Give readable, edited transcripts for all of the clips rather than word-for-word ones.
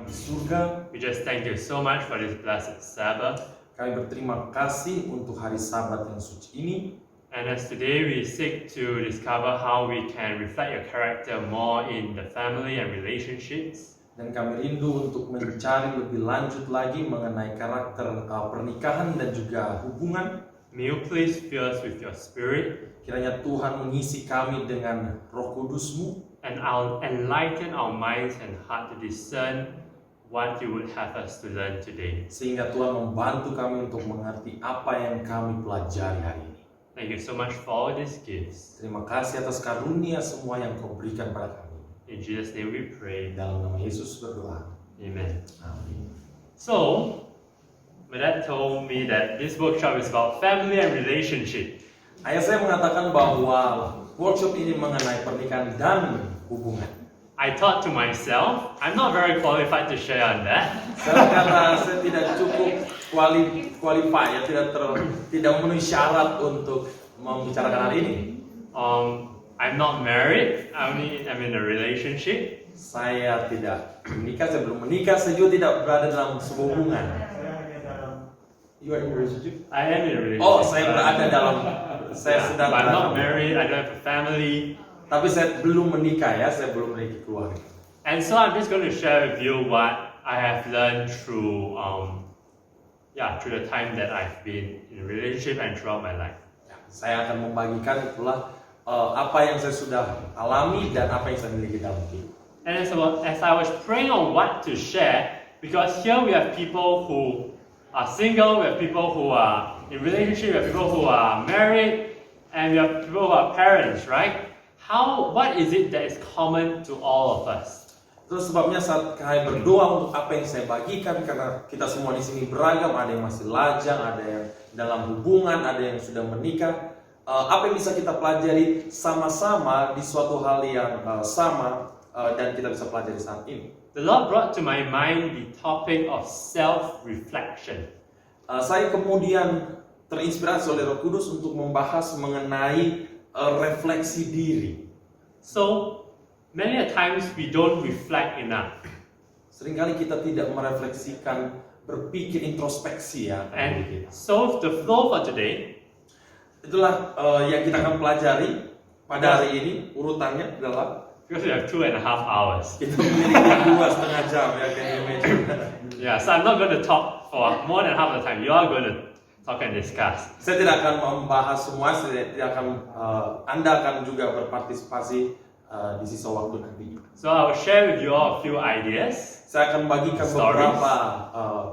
di surga. We just thank you so much for this blessed Sabbath. Kami berterima kasih untuk hari Sabat yang suci ini. And as today we seek to discover how we can reflect your character more in the family and relationships. Dan kami rindu untuk mencari lebih lanjut lagi mengenai karakter pernikahan dan juga hubungan. May you please fill us with your spirit Kiranya Tuhan mengisi kami dengan Roh Kudus-Mu and enlighten our minds and heart to discern what you would have us to learn today. sehingga Tuhan membantu kami untuk mengerti apa yang kami pelajari hari ini. Thank you so much for all these gifts. Terima kasih atas karunia semua yang Kau berikan pada kami. In Jesus' name we pray. Dalam nama Yesus berdoa. Amen. Amin. So, my dad told me that this workshop is about family and relationship. Ayah saya mengatakan bahwa workshop ini mengenai pernikahan dan hubungan. I thought to myself, I'm not very qualified to share on that. Saya kata saya tidak cukup qualify, ya, tidak memenuhi syarat untuk membicarakan hal ini. I'm not married. I'm in a relationship. Saya tidak menikah, saya belum menikah, saya juga tidak berada dalam sebuah hubungan. You are in a relationship? I am in a relationship. Oh, saya berada dalam, saya sedang but I'm not berada. married. I don't have a family. Tapi saya belum menikah ya, saya belum memiliki keluarga. And so I'm just going to share with you what I have learned through the time that I've been in a relationship and throughout my life. Ya, saya akan membagikan itulah apa yang saya sudah alami dan apa yang saya miliki dalam hidup. And as I was praying on what to share, because here we have people who are single, we have people who are in relationship, we have people who are married, and we have people who are parents, right? What is it that is common to all of us? Terus sebabnya saat saya berdoa untuk apa yang saya bagikan, karena kita semua di sini beragam, ada yang masih lajang, ada yang dalam hubungan, ada yang sudah menikah. Apa yang bisa kita pelajari sama-sama di suatu hal yang sama dan kita bisa pelajari saat ini. The Lord brought to my mind the topic of self-reflection. Saya kemudian terinspirasi oleh Roh Kudus untuk membahas mengenai refleksi diri. So, many a times we don't reflect enough. Seringkali kita tidak merefleksikan, berpikir introspeksi ya. And so the flow for today, itulah yang kita akan pelajari pada hari ini. Urutannya adalah because we have 2.5 hours. kita memiliki 2,5 jam ya, can you imagine? Yeah, so I'm not going to talk for more than half the time. You are going to talk and discuss. Saya tidak akan membahas semua, Anda akan juga berpartisipasi di sisa waktu nanti. So I will share with you all a few ideas. Saya akan bagikan Stories. beberapa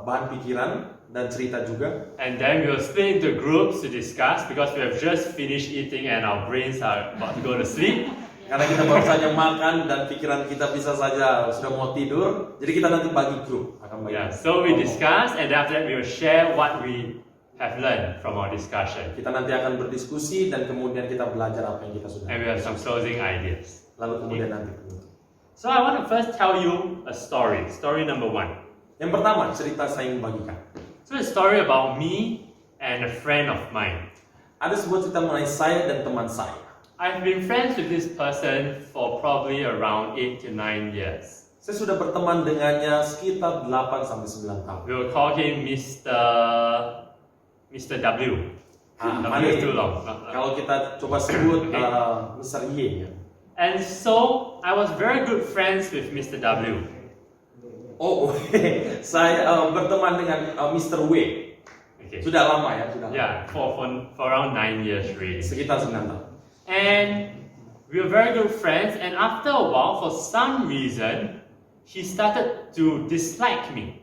bahan pikiran dan cerita juga. And then we will split into groups to discuss because we have just finished eating and our brains are about to go to sleep. Karena kita baru saja makan dan pikiran kita bisa saja sudah mau tidur. Jadi kita nanti bagi grup. Yeah, so we discuss and after that we will share what we have learned from our discussion. Kita nanti akan berdiskusi dan kemudian kita belajar apa yang kita sudah. And we have some closing ideas. Lalu kemudian nanti penutup. So I want to first tell you a story. Story number 1. Yang pertama, cerita saya ingin bagikan. So a story about me and a friend of mine. Ada sebuah cerita mengenai saya dan teman saya. I've been friends with this person for probably around 8 to 9 years. Saya sudah berteman dengannya sekitar 8 sampai 9 tahun. We will call him Mr. W. W is too long. Kalau kita coba sebut Mr. Y ya. And so I was very good friends with Mr. W. Oh, saya berteman dengan Mr. W. Okay. Sudah lama ya, sudah. Yeah, for around 9 years really. Sekitar 9 tahun. And we were very good friends, and after a while, for some reason, he started to dislike me.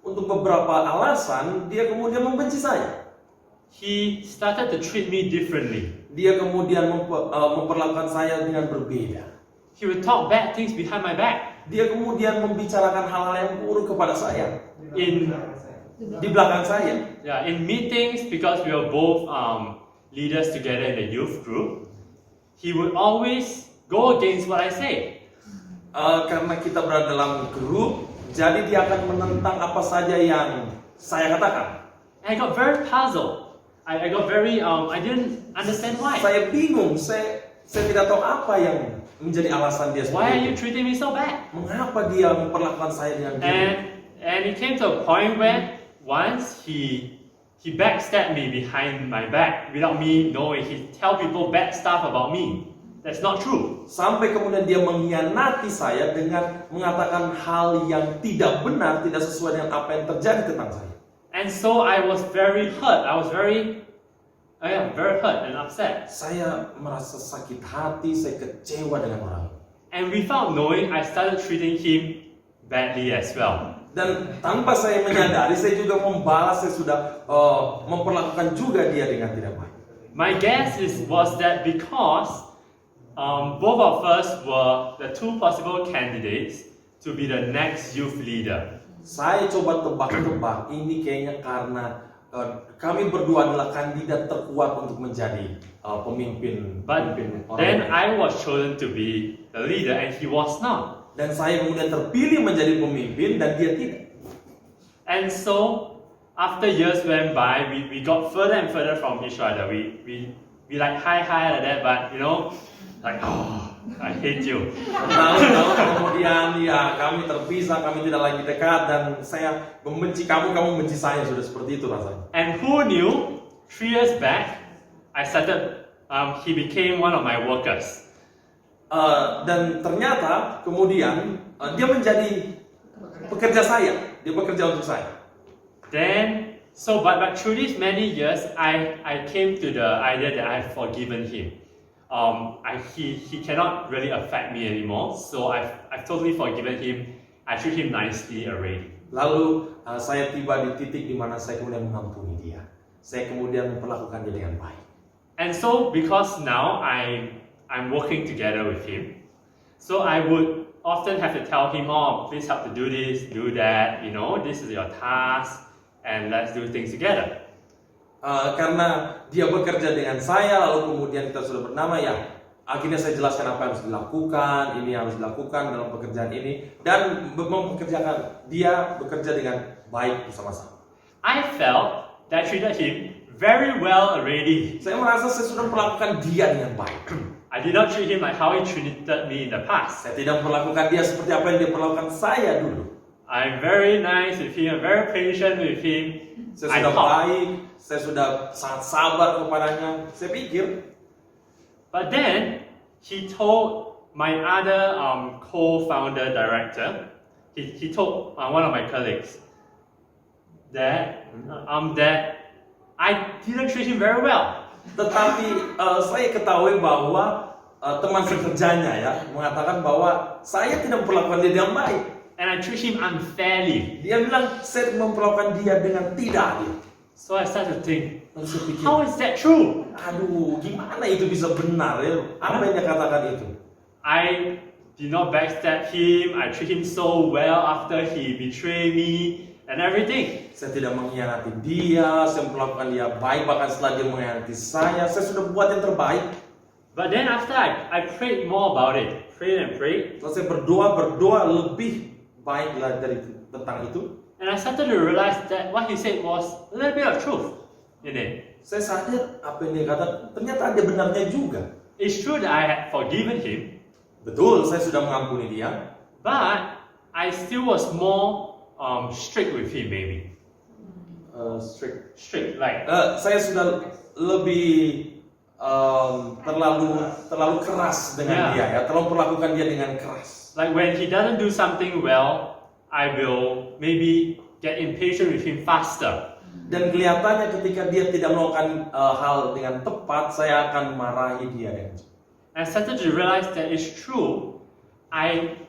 Untuk beberapa alasan, dia kemudian membenci saya. He started to treat me differently. Dia kemudian memperlakukan saya dengan berbeda. He would talk bad things behind my back. Dia kemudian membicarakan hal-hal yang buruk kepada saya. Di belakang saya. Yeah, in meetings, because we were both leaders together in the youth group, he would always go against what I say. Karena kita berada dalam grup, jadi dia akan menentang apa saja yang saya katakan. And I got very puzzled. I got very I didn't understand why. Saya bingung, saya Saya tidak tahu apa yang menjadi alasan dia Why are seperti you itu. treating me so bad? Mengapa dia memperlakukan saya dengan gini? And it came to a point where once he backstabbed me behind my back without me knowing. He tell people bad stuff about me. That's not true. Sampai kemudian dia mengkhianati saya dengan mengatakan hal yang tidak benar, tidak sesuai dengan apa yang terjadi tentang saya. And so I was very hurt. I was very hurt and upset. Saya merasa sakit hati, saya kecewa dengan orang. And without knowing, I started treating him badly as well. Dan tanpa saya menyadari, saya juga membalas, saya sudah memperlakukan juga dia dengan tidak baik. My guess was that because both of us were the two possible candidates to be the next youth leader. Saya coba tebak-tebak, ini kayaknya karena kami berdua adalah kandidat terkuat untuk menjadi pemimpin. But then I was chosen to be the leader and he was not. Dan saya kemudian terpilih menjadi pemimpin dan dia tidak. And so after years went by, we got further and further from each other. We like hi like that, but you know, like I hate you. Tahun-tahun kemudian ya kami terpisah, kami tidak lagi dekat dan saya membenci kamu, kamu membenci saya, sudah seperti itu rasanya. And who knew? 3 years back, I started. He became one of my workers. Dan ternyata kemudian dia menjadi pekerja saya, dia bekerja untuk saya. Then, but through these many years, I came to the idea that I've forgiven him. He cannot really affect me anymore, so I've totally forgiven him. I treat him nicely already. Lalu saya tiba di titik di mana saya kemudian mengampuni dia. Saya kemudian memperlakukan dia dengan baik. And so, because now I'm working together with him, so I would often have to tell him, oh, please help to do this, do that, you know, this is your task, and let's do things together. Karena dia bekerja dengan saya, lalu kemudian kita sudah bernama ya, akhirnya saya jelaskan apa yang harus dilakukan, ini yang harus dilakukan dalam pekerjaan ini, dan mempekerjakan dia bekerja dengan baik bersama-sama. I felt that I treated him very well already. Saya merasa saya sudah memperlakukan dia dengan baik. I did not treat him like how he treated me in the past. Saya tidak memperlakukan dia seperti apa yang dia perlakukan saya dulu. I'm very nice with him, I'm very patient with him. Saya sudah baik, saya sudah sangat sabar kepadanya. Saya pikir. But then he told my other co-founder director, he told one of my colleagues that I didn't treat him very well. Tetapi saya ketahui bahwa teman sekerjanya ya mengatakan bahwa saya tidak memperlakukan dia dengan baik. And I treat him unfairly. Dia bilang saya memperlakukan dia dengan tidak adil. So I started to think, Lalu saya pikir, how is that true? aduh, gimana itu bisa benar ya? Apa yang dia katakan itu? I did not backstab him. I treat him so well after he betrayed me and everything. Saya tidak mengkhianati dia, saya memperlakukan dia baik, bahkan setelah dia mengkhianati saya sudah buat yang terbaik. But then after I prayed more about it, prayed and prayed, Setelah saya berdoa lebih baiklah dari tentang itu. and I started to realize that what he said was a little bit of truth in it. Saya sadar apa yang dia katakan ternyata ada benarnya juga. It's true that I had forgiven him, Betul, saya sudah mengampuni dia. but I still was more strict with him, maybe. Strict, like Saya sudah lebih terlalu keras dengan dia ya, terlalu memperlakukan dia dengan keras. like when he doesn't do something well, I will maybe get impatient with him faster. Dan kelihatannya ketika dia tidak melakukan hal dengan tepat, saya akan marahi dia dengan cepat. And I started to realize that it's true.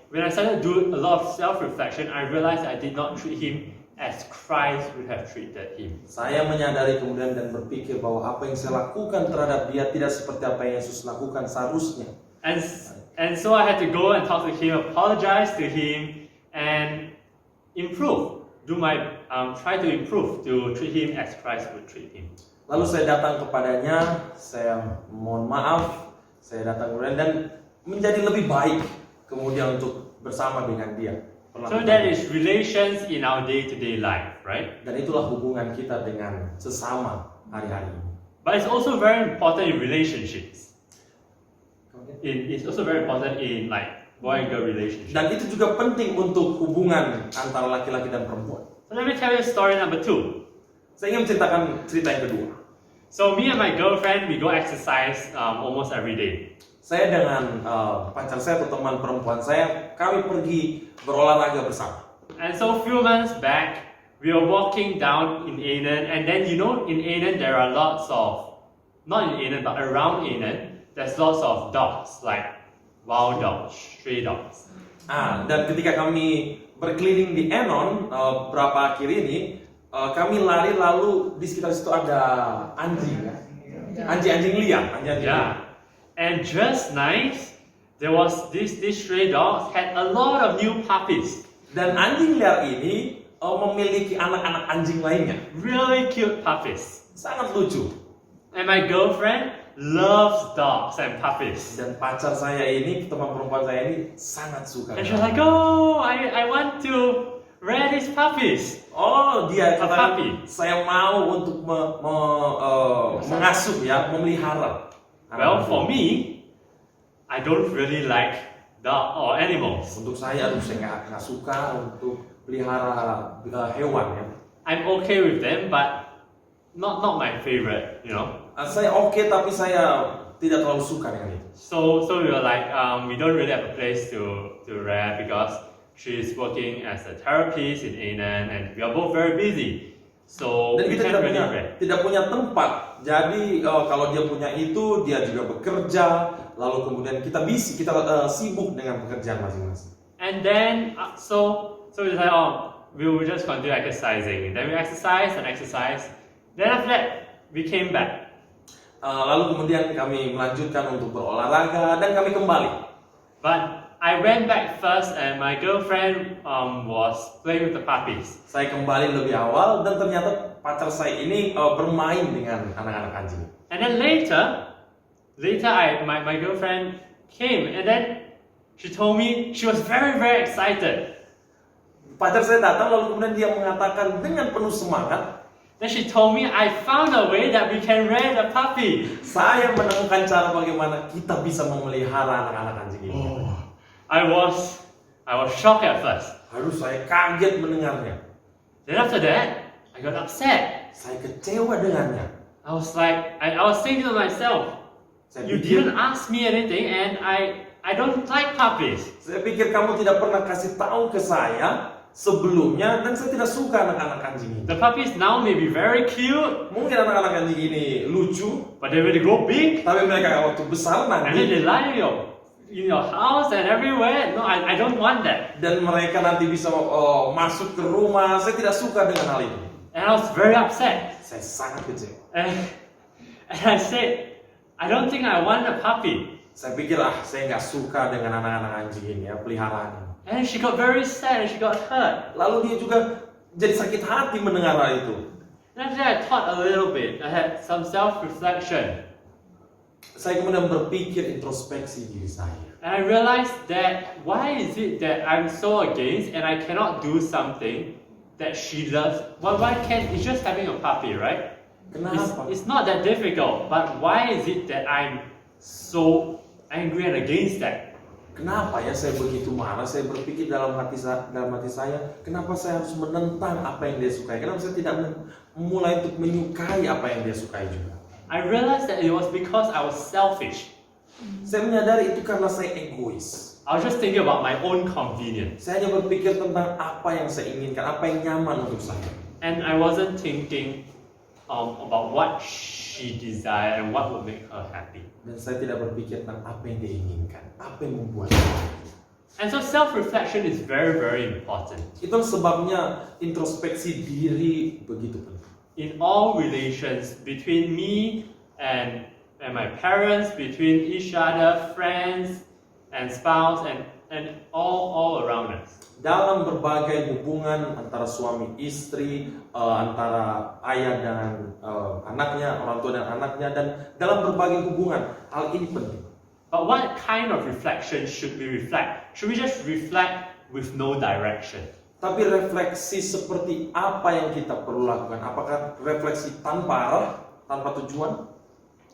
When I started to do a lot of self-reflection, I realized I did not treat him as Christ would have treated him. Saya menyadari kemudian dan berpikir bahwa apa yang saya lakukan terhadap dia tidak seperti apa yang Yesus lakukan seharusnya. And so I had to go and talk to him, apologize to him, and improve. Try to improve to treat him as Christ would treat him. Lalu saya datang kepadanya, saya mohon maaf, saya datang kemudian dan menjadi lebih baik kemudian untuk bersama dengan dia. So that is relations in our day-to-day life, right? Dan itulah hubungan kita dengan sesama hari-hari ini. But it's also very important in relationships. it's also very important in like boy and girl relationship. Dan itu juga penting untuk hubungan antara laki-laki dan perempuan. So let me tell you story number 2. Saya ingin menceritakan cerita yang kedua. So me and my girlfriend, we go exercise almost every day. Saya dengan pacar saya atau teman perempuan saya, kami pergi berolahraga bersama. And so a few months back, we were walking down in Anen, and then you know in Anen there are lots of, not in Anen but around Anen, there's lots of dogs, like wild dogs, stray dogs. Dan ketika kami berkeliling di Enon beberapa akhir ini, kami lari lalu di sekitar situ ada anjing, anjing liar, anjing. Yeah, and just nice, there was this stray dogs had a lot of new puppies. Dan anjing liar ini memiliki anak-anak anjing lainnya. Really cute puppies. Sangat lucu. And my girlfriend loves dogs and puppies. Dan pacar saya ini, teman perempuan saya ini sangat suka. And she's like, oh, I want to rear these puppies. Oh, dia kata, puppy. saya mau untuk mengasuh ya, memelihara. Well, for me, I don't really like dog or animals. Untuk saya, saya nggak suka untuk pelihara hewan ya. I'm okay with them, but not my favorite, you know. Saya oke, tapi saya tidak terlalu suka dengan itu. So we were like, we don't really have a place to rear because she's working as a therapist in Anen, and we are both very busy. So Dan we kita can't really rear. tidak punya tempat. Jadi kalau dia punya itu, dia juga bekerja. Lalu kemudian kita sibuk dengan pekerjaan masing-masing. And then so we decided, we will just continue exercising. Then we exercise. Then after that, we came back. Lalu kemudian kami melanjutkan untuk berolahraga dan kami kembali. But I went back first, and my girlfriend was playing with the puppies. Saya kembali lebih awal dan ternyata pacar saya ini bermain dengan anak-anak anjing. And then later my girlfriend came, and then she told me she was very excited. Pacar saya datang lalu kemudian dia mengatakan dengan penuh semangat, Then she told me, I found a way that we can rear the puppy. saya menemukan cara bagaimana kita bisa memelihara anak-anak anjing ini. I was shocked at first. Aduh, saya kaget mendengarnya. Then after that, I got upset. Saya kecewa dengannya. I was thinking to myself, you didn't ask me anything, and I don't like puppies. Saya pikir kamu tidak pernah kasih tahu ke saya sebelumnya, dan saya tidak suka anak-anak anjing ini. The puppies now may be very cute, Mungkin anak-anak anjing ini lucu, but then when they grow big, tapi mereka waktu besar and then nanti, they lie in your house and everywhere. No, I don't want that. dan mereka nanti bisa masuk ke rumah. Saya tidak suka dengan hal itu. And I was very upset. Saya sangat kecewa. And I said, I don't think I want a puppy. Saya pikir saya nggak suka dengan anak-anak anjing ini ya, peliharaan. And she got very sad and she got hurt. Lalu dia juga jadi sakit hati mendengar hal itu. And after that, I thought a little bit. I had some self-reflection. Saya kemudian berpikir introspeksi diri saya. And I realized that why is it that I'm so against and I cannot do something that she loves? Why can't, it's just having a puppy, right? Kenapa? It's not that difficult, but why is it that I'm so angry and against that? Kenapa ya saya begitu marah? Saya berpikir dalam hati saya, kenapa saya harus menentang apa yang dia sukai? Kenapa saya tidak mulai untuk menyukai apa yang dia sukai juga? I realized that it was because I was selfish. Saya menyadari itu karena saya egois. I was just thinking about my own convenience. Saya hanya berpikir tentang apa yang saya inginkan, apa yang nyaman untuk saya. And I wasn't thinking about what she desired and what would make her happy. Dan saya tidak berpikir tentang apa yang dia inginkan, apa yang membuat dia bahagia. And so self-reflection is very important. Itu sebabnya introspeksi diri begitu penting. In all relations between me and my parents, between each other, friends and spouse, and all around us. Dalam berbagai hubungan antara suami istri, antara ayah dan anaknya, orang tua dan anaknya, dan dalam berbagai hubungan, hal ini penting. But what kind of reflection should we reflect? Should we just reflect with no direction? Tapi refleksi seperti apa yang kita perlu lakukan? Apakah refleksi tanpa arah, tanpa tujuan?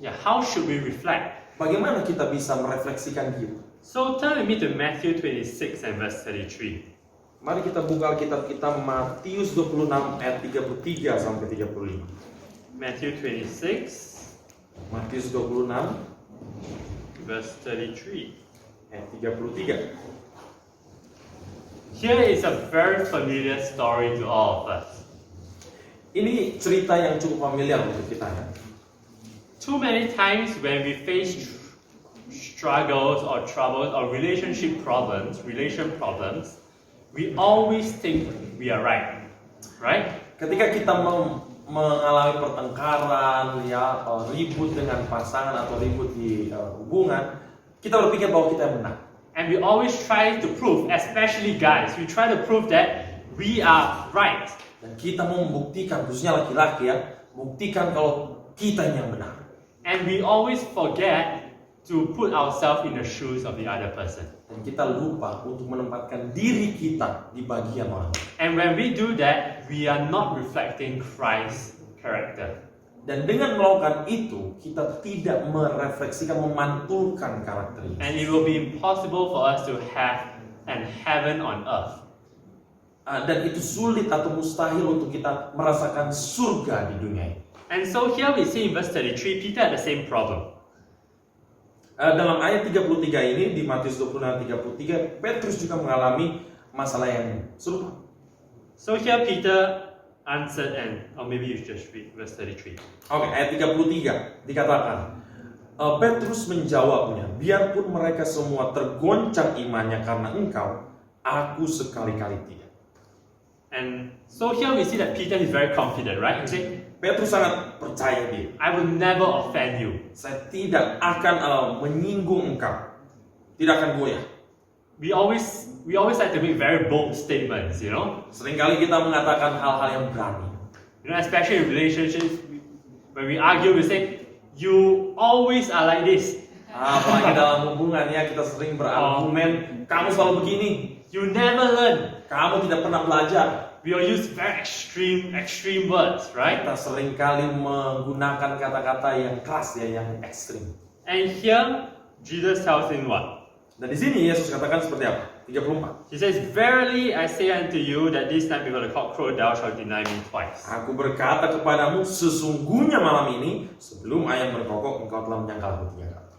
Yeah, how should we reflect? bagaimana kita bisa merefleksikan dia? So turn with me to Matthew 26 and verse 33. Mari kita buka Alkitab kita Matius 26 ayat 33 sampai 35. Matthew 26, Matius 26 verse 33. ayat 33. Here is a very familiar story to all of us. Ini cerita yang cukup familiar untuk kita ya. Too many times when we face struggles or troubles or relation problems, we always think we are right. Right? Ketika kita mengalami pertengkaran, ya, ribut dengan pasangan atau ribut di hubungan, kita berpikir bahwa kita yang benar. And we always try to prove, especially guys, we try to prove that we are right. Dan kita mau membuktikan, khususnya laki-laki ya, buktikan kalau kita yang benar. And we always forget to put ourselves in the shoes of the other person. Dan kita lupa untuk menempatkan diri kita di bagian orang lain. And when we do that, we are not reflecting Christ's character. Dan dengan melakukan itu, kita tidak merefleksikan, memantulkan karakter Yesus. And it will be impossible for us to have an heaven on earth. Dan itu sulit atau mustahil untuk kita merasakan surga di dunia ini. And so here we see in verse 33, Peter had the same problem. Dalam ayat 33 ini, di Matius 26:33, Petrus juga mengalami masalah yang serupa. So here Peter answered, and or maybe you just read verse 33. Oke, ayat 33 dikatakan, Petrus menjawabnya, biarpun mereka semua tergoncang imannya karena engkau, aku sekali-kali tidak. And so here we see that Peter is very confident, right? He said, Petrus sangat percaya diri. I will never offend you. Saya tidak akan menyinggung engkau, tidak akan goyah. We always like to make very bold statements, you know. Seringkali kita mengatakan hal-hal yang berani. You know, especially in relationships, when we argue, we say, "You always are like this." Apalagi dalam hubungan ya, kita sering berargumen, kamu selalu begini, You never learn. kamu tidak pernah belajar. We will use very extreme words, right? Kita seringkali menggunakan kata-kata yang keras ya, yang ekstrim. And here, Jesus tells him what? Dan di sini Yesus katakan seperti apa? 34. He says, "Verily I say unto you that this night before the cock crow thou shalt deny me twice." Aku berkata kepadamu, sesungguhnya malam ini sebelum ayam berkokok engkau telah menyangkal aku 3 kali.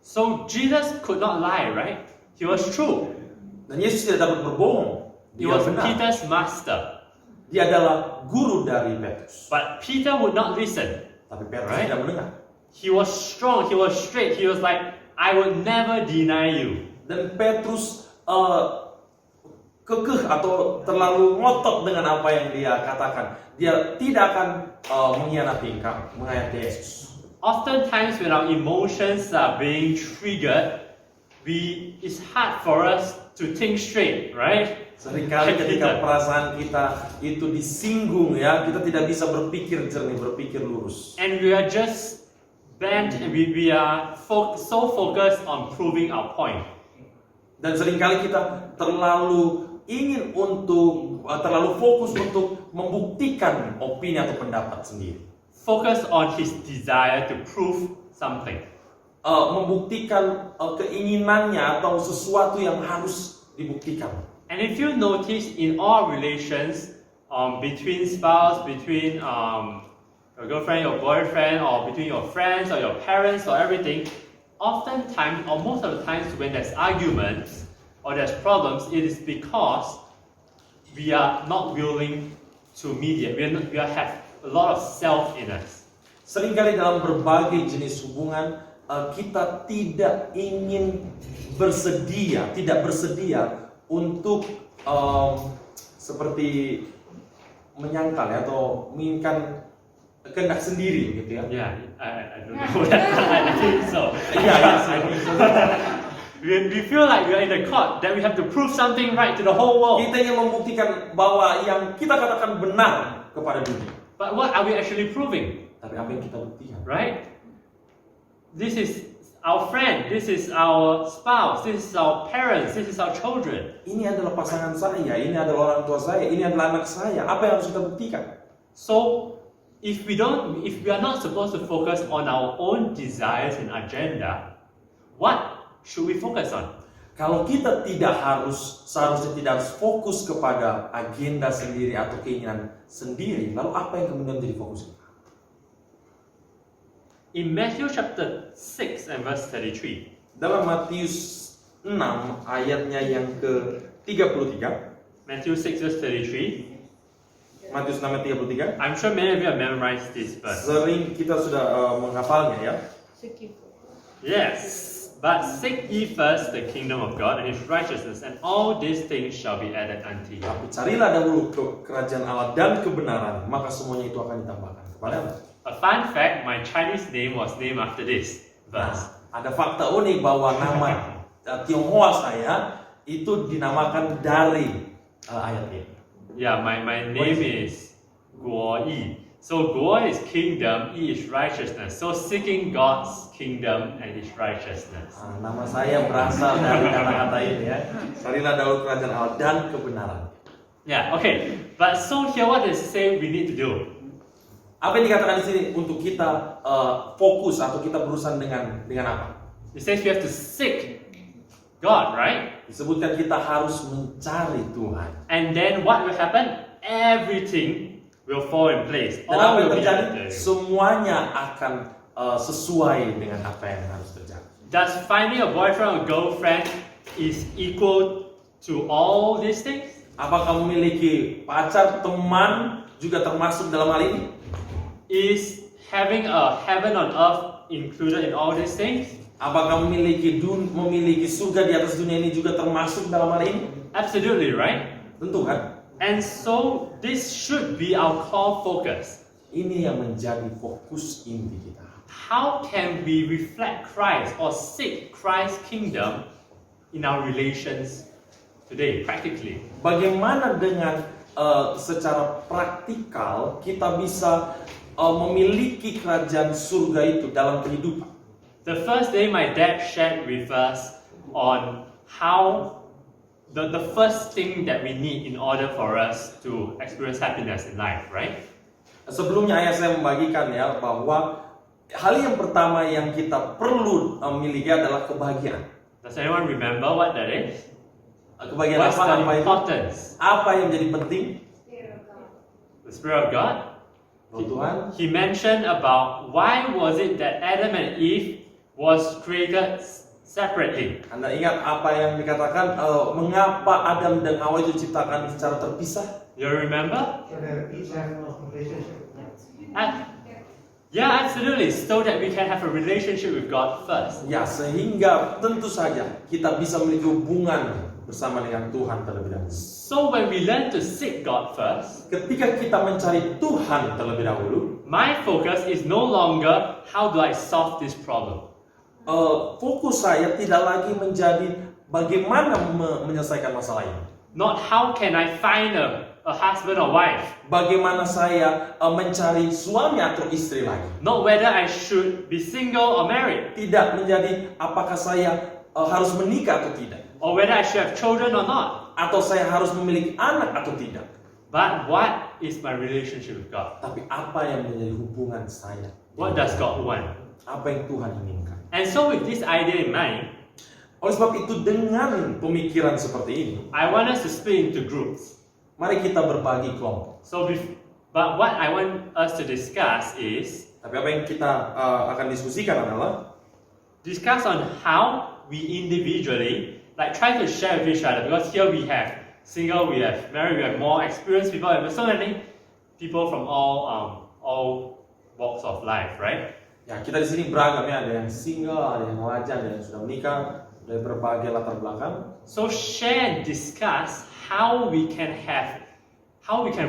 So Jesus could not lie, right? He was true. Dan Yesus tidak dapat berbohong. He Dia was benar. Peter's master. Dia adalah guru dari Petrus. But Peter would not listen. Tapi Petrus Right. tidak mendengar. He was strong, he was straight, he was like, I would never deny you. Dan Petrus kekeh atau terlalu ngotot dengan apa yang dia katakan. Dia tidak akan mengkhianati Yesus. Oftentimes when our emotions are being triggered, it's hard for us to think straight, right? Seringkali ketika perasaan kita itu disinggung ya, kita tidak bisa berpikir jernih, berpikir lurus. And we are just bent and we are so focused on proving our point. Dan seringkali kita terlalu fokus untuk membuktikan opini atau pendapat sendiri. Focus on his desire to prove something. Membuktikan keinginannya atau sesuatu yang harus dibuktikan. And if you notice in all relations between spouse, between your girlfriend, your boyfriend, or between your friends or your parents or everything, oftentimes or most of the times when there's arguments or there's problems, it is because we are not willing to mediate. We have a lot of self in us. Seringkali dalam berbagai jenis hubungan kita tidak bersedia untuk seperti menyangkal ya, atau menginginkan kehendak sendiri gitu ya. Yeah, I don't know that. I think so. We feel like we are in the court, that we have to prove something right to the whole world. Kita ingin membuktikan bahwa yang kita katakan benar kepada dunia. But what are we actually proving? Tapi apa yang kita buktikan? Right? This is our friend, this is our spouse, this is our parents, this is our children. Ini adalah pasangan saya, ini adalah orang tua saya, ini adalah anak saya. Apa yang harus kita buktikan? So, if we are not supposed to focus on our own desires and agenda, what should we focus on? Kalau kita seharusnya tidak harus fokus kepada agenda sendiri atau keinginan sendiri, lalu apa yang kemudian jadi fokus kita? In Matthew chapter 6 and verse 33, Dalam Matius 6 ayatnya yang ke-33, Matthew 6 verse 33, Matius 6 ayat 33, I'm sure many of you have memorized this verse. sering kita sudah menghafalnya ya. Yes, but seek ye first the kingdom of God and His righteousness, and all these things shall be added unto you. Tapi carilah dahulu kerajaan Allah dan kebenaran, maka semuanya itu akan ditambahkan kepadamu. A fun fact, my Chinese name was named after this verse. Ada fakta unik bahwa nama Tionghoa saya itu dinamakan dari ayat ini. Yeah, my name is Guo Yi. So Guo is kingdom, Yi is righteousness. So seeking God's kingdom and His righteousness. Nama saya berasal dari kata-kata ini ya. Carilah dahulu kerajaan Allah dan kebenaran. Yeah, okay. But so here what does it say we need to do? Apa yang dikatakan di sini untuk kita fokus atau kita berurusan dengan apa? It says we have to seek God, right? Disebutkan kita harus mencari Tuhan. And then what will happen? Everything will fall in place. Dan apa yang will be terjadi? added. Semuanya akan sesuai dengan apa yang harus terjadi. Does finding a boyfriend or girlfriend is equal to all these things? Apakah memiliki pacar, teman juga termasuk dalam hal ini? Is having a heaven on earth included in all these things? Apakah memiliki surga di atas dunia ini juga termasuk dalam hal ini? Absolutely, right? Tentu kan? And so this should be our core focus. Ini yang menjadi fokus inti kita. How can we reflect Christ or seek Christ's kingdom in our relations today, practically? Bagaimana dengan secara praktikal kita bisa memiliki kerajaan surga itu dalam kehidupan? The first day my dad shared with us on how the first thing that we need in order for us to experience happiness in life, right? Sebelumnya ayah saya membagikan ya bahwa hal yang pertama yang kita perlu miliki adalah kebahagiaan. Does anyone remember what that is? Kebahagiaan What's apa? the Apa itu? importance? Apa yang jadi penting? The Spirit of God? Roh Tuhan. He mentioned about why was it that Adam and Eve was created separately. Anda ingat apa yang dikatakan mengapa Adam dan Hawa itu diciptakan secara terpisah? You remember? So there each have a relationship. Yeah, absolutely. So that we can have a relationship with God first. Ya, sehingga tentu saja kita bisa memiliki hubungan bersama dengan Tuhan terlebih dahulu. So when we learn to seek God first, Ketika kita mencari Tuhan terlebih dahulu, my focus is no longer how do I solve this problem. fokus saya tidak lagi menjadi bagaimana menyelesaikan masalah ini. Not how can I find a husband or wife. Bagaimana saya mencari suami atau istri lagi. Not whether I should be single or married. Tidak menjadi apakah saya harus menikah atau tidak. Or whether I should have children or not. Atau saya harus memiliki anak atau tidak. But what is my relationship with God? Tapi apa yang menjadi hubungan saya? What does God want? Apa yang Tuhan inginkan? And so with this idea in mind, Oleh sebab itu dengan pemikiran seperti ini, I want us to split into groups. mari kita berbagi kelompok. But what I want us to discuss is Tapi apa yang kita akan diskusikan adalah discuss on how we individually try to share with each other, because here we have single, we have married, we have more experienced people, and so many people from all walks of life, right? ya kita di sini beragam ya, ada yang single, ada yang lajang, ada yang sudah menikah dari berbagai latar belakang. So share and discuss how we can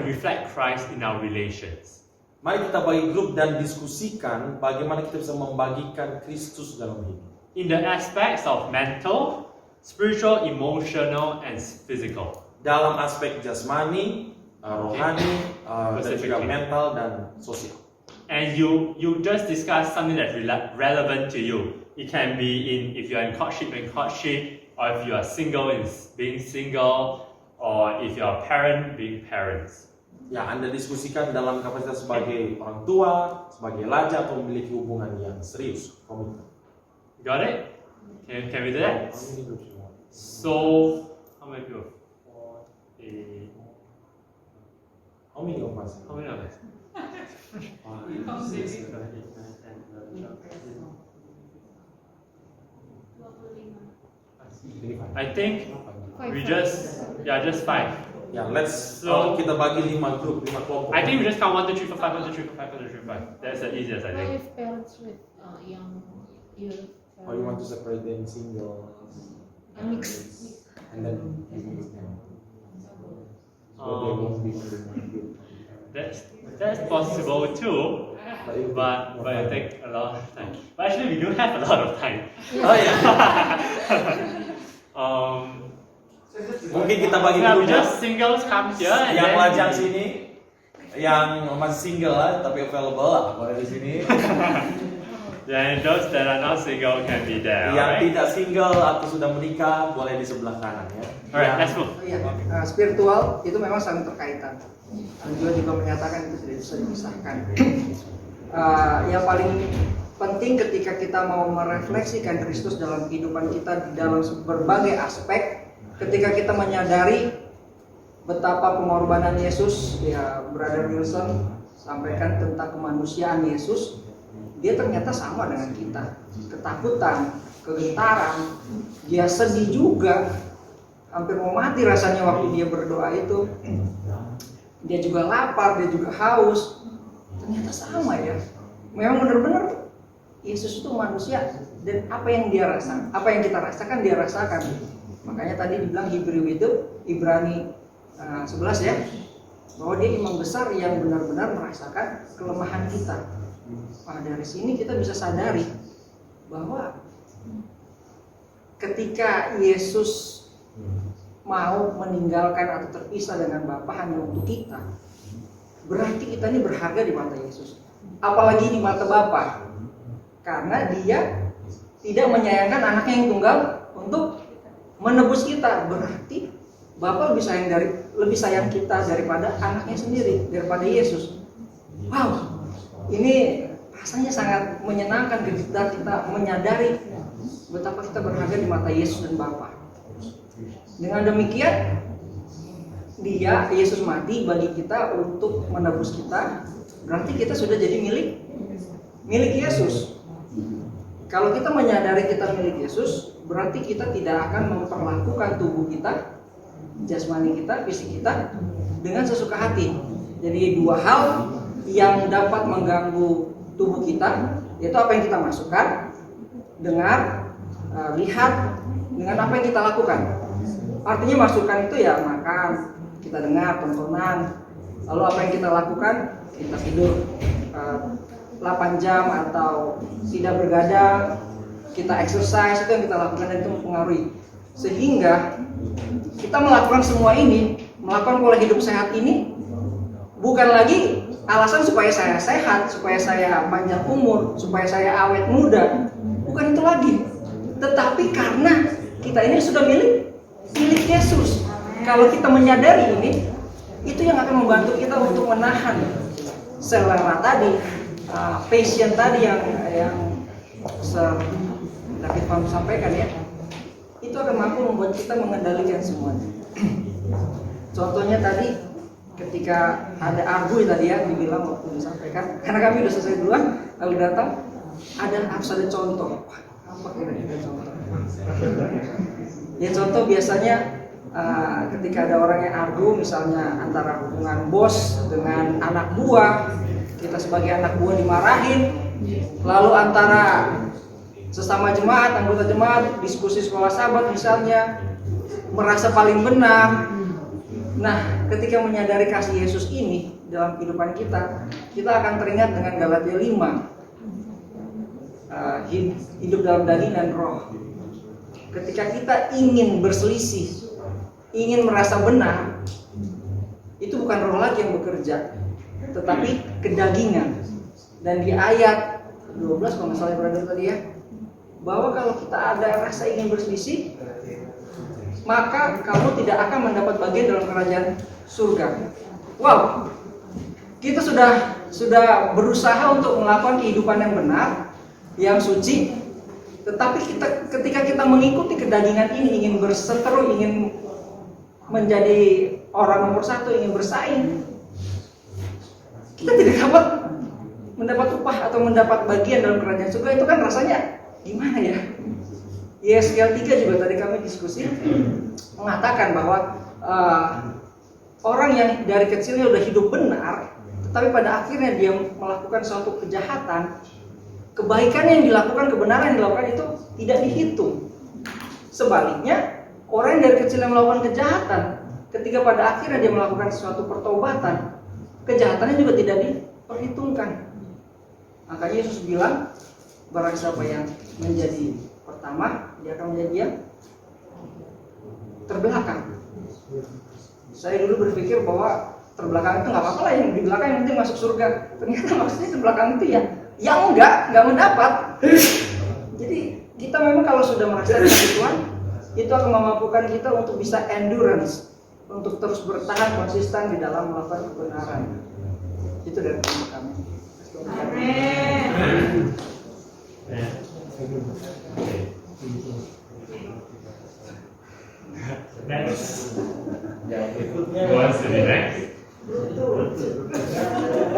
reflect Christ in our relations. Mari kita bagi grup dan diskusikan bagaimana kita bisa membagikan Kristus dalam hidup. In the aspects of mental, spiritual, emotional, and physical. Dalam aspek jasmani, rohani, dan juga mental dan sosial. And you just discuss something that's relevant to you. It can be if you're in courtship, or if you are single, in being single, or if you're a parent, being parents. Ya, Anda diskusikan dalam kapasitas sebagai orang tua, sebagai lajang, atau memiliki hubungan yang serius, komitmen. Got it? Can we do that? How many groups you want? So, how many people? 8. How many of us? How many of us? 5, 6, 7, 8, 9, 10, 11, 12. I think we just 5. Ya, let's kita bagi 5 grup, 5 kelompok. I think we just count 1, 2, 3, 4, 5, 1, 2, 3, 4, 5, 1, 2, 3, 4, 5. That's the easiest, I think. If parents with young youth. Or you want to separate them single? Mix. And then you mix them. So they Um, won't be in one group. That's possible too, but it take a lot of time. But actually, we do have a lot of time. Oh ya. Mungkin kita bagi Yeah, we dulu ya. just singles come here and Yang then lajang sini, yang masih single lah tapi available lah, boleh di sini. then those that are not single can be there. Yang Alright, tidak single atau sudah menikah boleh di sebelah kanan ya. alright, let's move. Iya, spiritual itu memang saling terkaitan. Juga menyatakan itu tidak bisa dipisahkan. Yang paling penting ketika kita mau merefleksikan Kristus dalam kehidupan kita di dalam berbagai aspek, ketika kita menyadari betapa pengorbanan Yesus, ya Brother Wilson sampaikan tentang kemanusiaan Yesus, dia ternyata sama dengan kita. Ketakutan, kegentaran, dia sedih juga, hampir mau mati rasanya waktu dia berdoa itu. Dia juga lapar, dia juga haus. Ternyata sama ya. Memang benar-benar Yesus itu manusia, dan apa yang dia rasakan, apa yang kita rasakan dia rasakan. Makanya tadi dibilang Hebrew itu Ibrani 11 ya, bahwa dia imam besar yang benar-benar merasakan kelemahan kita. Nah, dari sini kita bisa sadari bahwa ketika Yesus mau meninggalkan atau terpisah dengan Bapa hanya untuk kita, berarti kita ini berharga di mata Yesus. Apalagi di mata Bapa, karena dia tidak menyayangkan anaknya yang tunggal untuk menebus kita. Berarti Bapa lebih sayang kita daripada anaknya sendiri, daripada Yesus. Wow, ini rasanya sangat menyenangkan ketika kita menyadari betapa kita berharga di mata Yesus dan Bapa. Dengan demikian, Yesus mati bagi kita untuk menebus kita. Berarti kita sudah jadi milik Yesus. Kalau kita menyadari kita milik Yesus, berarti kita tidak akan memperlakukan tubuh kita, jasmani kita, fisik kita dengan sesuka hati. Jadi dua hal yang dapat mengganggu tubuh kita, yaitu apa yang kita masukkan, dengar, lihat, dengan apa yang kita lakukan. Artinya masukan itu ya makan, kita dengar, tontonan. Lalu apa yang kita lakukan? Kita tidur 8 jam atau tidak bergadang, kita exercise, itu yang kita lakukan dan itu mempengaruhi. Sehingga kita melakukan semua ini, melakukan pola hidup sehat ini bukan lagi alasan supaya saya sehat, supaya saya panjang umur, supaya saya awet muda. Bukan itu lagi. Tetapi karena kita ini sudah milik Yesus. Kalau kita menyadari ini, itu yang akan membantu kita untuk menahan selera tadi, passion tadi yang David Pam sampaikan ya. Itu akan mampu membuat kita mengendalikan semuanya. Contohnya tadi ketika ada argui tadi ya dibilang waktu disampaikan, karena kami udah selesai duluan lalu datang, harus ada contoh. Apa kira-kira contoh? Ya contoh biasanya ketika ada orang yang argu, misalnya antara hubungan bos dengan anak buah, kita sebagai anak buah dimarahin, lalu antara sesama jemaat, anggota jemaat, diskusi sekolah sahabat misalnya, merasa paling benar. Nah, ketika menyadari kasih Yesus ini dalam kehidupan kita akan teringat dengan Galatia 5, hidup dalam daging dan roh. Ketika kita ingin berselisih, ingin merasa benar, itu bukan roh lagi yang bekerja, tetapi kedagingan. Dan di ayat 12 kalau misalnya berada tadi ya, bahwa kalau kita ada rasa ingin berselisih, maka kamu tidak akan mendapat bagian dalam kerajaan surga. Wow, kita sudah berusaha untuk melakukan kehidupan yang benar, yang suci, Tetapi ketika kita mengikuti kedagingan ini, ingin berseteru, ingin menjadi orang nomor satu, ingin bersaing, kita tidak dapat mendapat upah atau mendapat bagian dalam kerajaan surga. Itu kan rasanya gimana ya? Yesaya 3 juga tadi kami diskusi mengatakan bahwa orang yang dari kecilnya udah hidup benar, tetapi pada akhirnya dia melakukan suatu kejahatan, kebaikan yang dilakukan, kebenaran yang dilakukan itu tidak dihitung. Sebaliknya, orang yang dari kecil yang melakukan kejahatan, ketika pada akhirnya dia melakukan suatu pertobatan, kejahatannya juga tidak diperhitungkan. Makanya Yesus bilang, barang siapa yang menjadi pertama, dia akan menjadi yang terbelakang. Saya dulu berpikir bahwa terbelakang itu nggak apa-apa lah, yang di belakang yang penting masuk surga. Ternyata maksudnya terbelakang itu ya yang nggak mendapat. Jadi kita memang kalau sudah merasakan Tuhan, itu akan memampukan kita untuk bisa endurance, untuk terus bertahan konsisten di dalam melakukan kebenaran. Itu dari kami. Amin. Next. Yang berikutnya. Who wants to be next?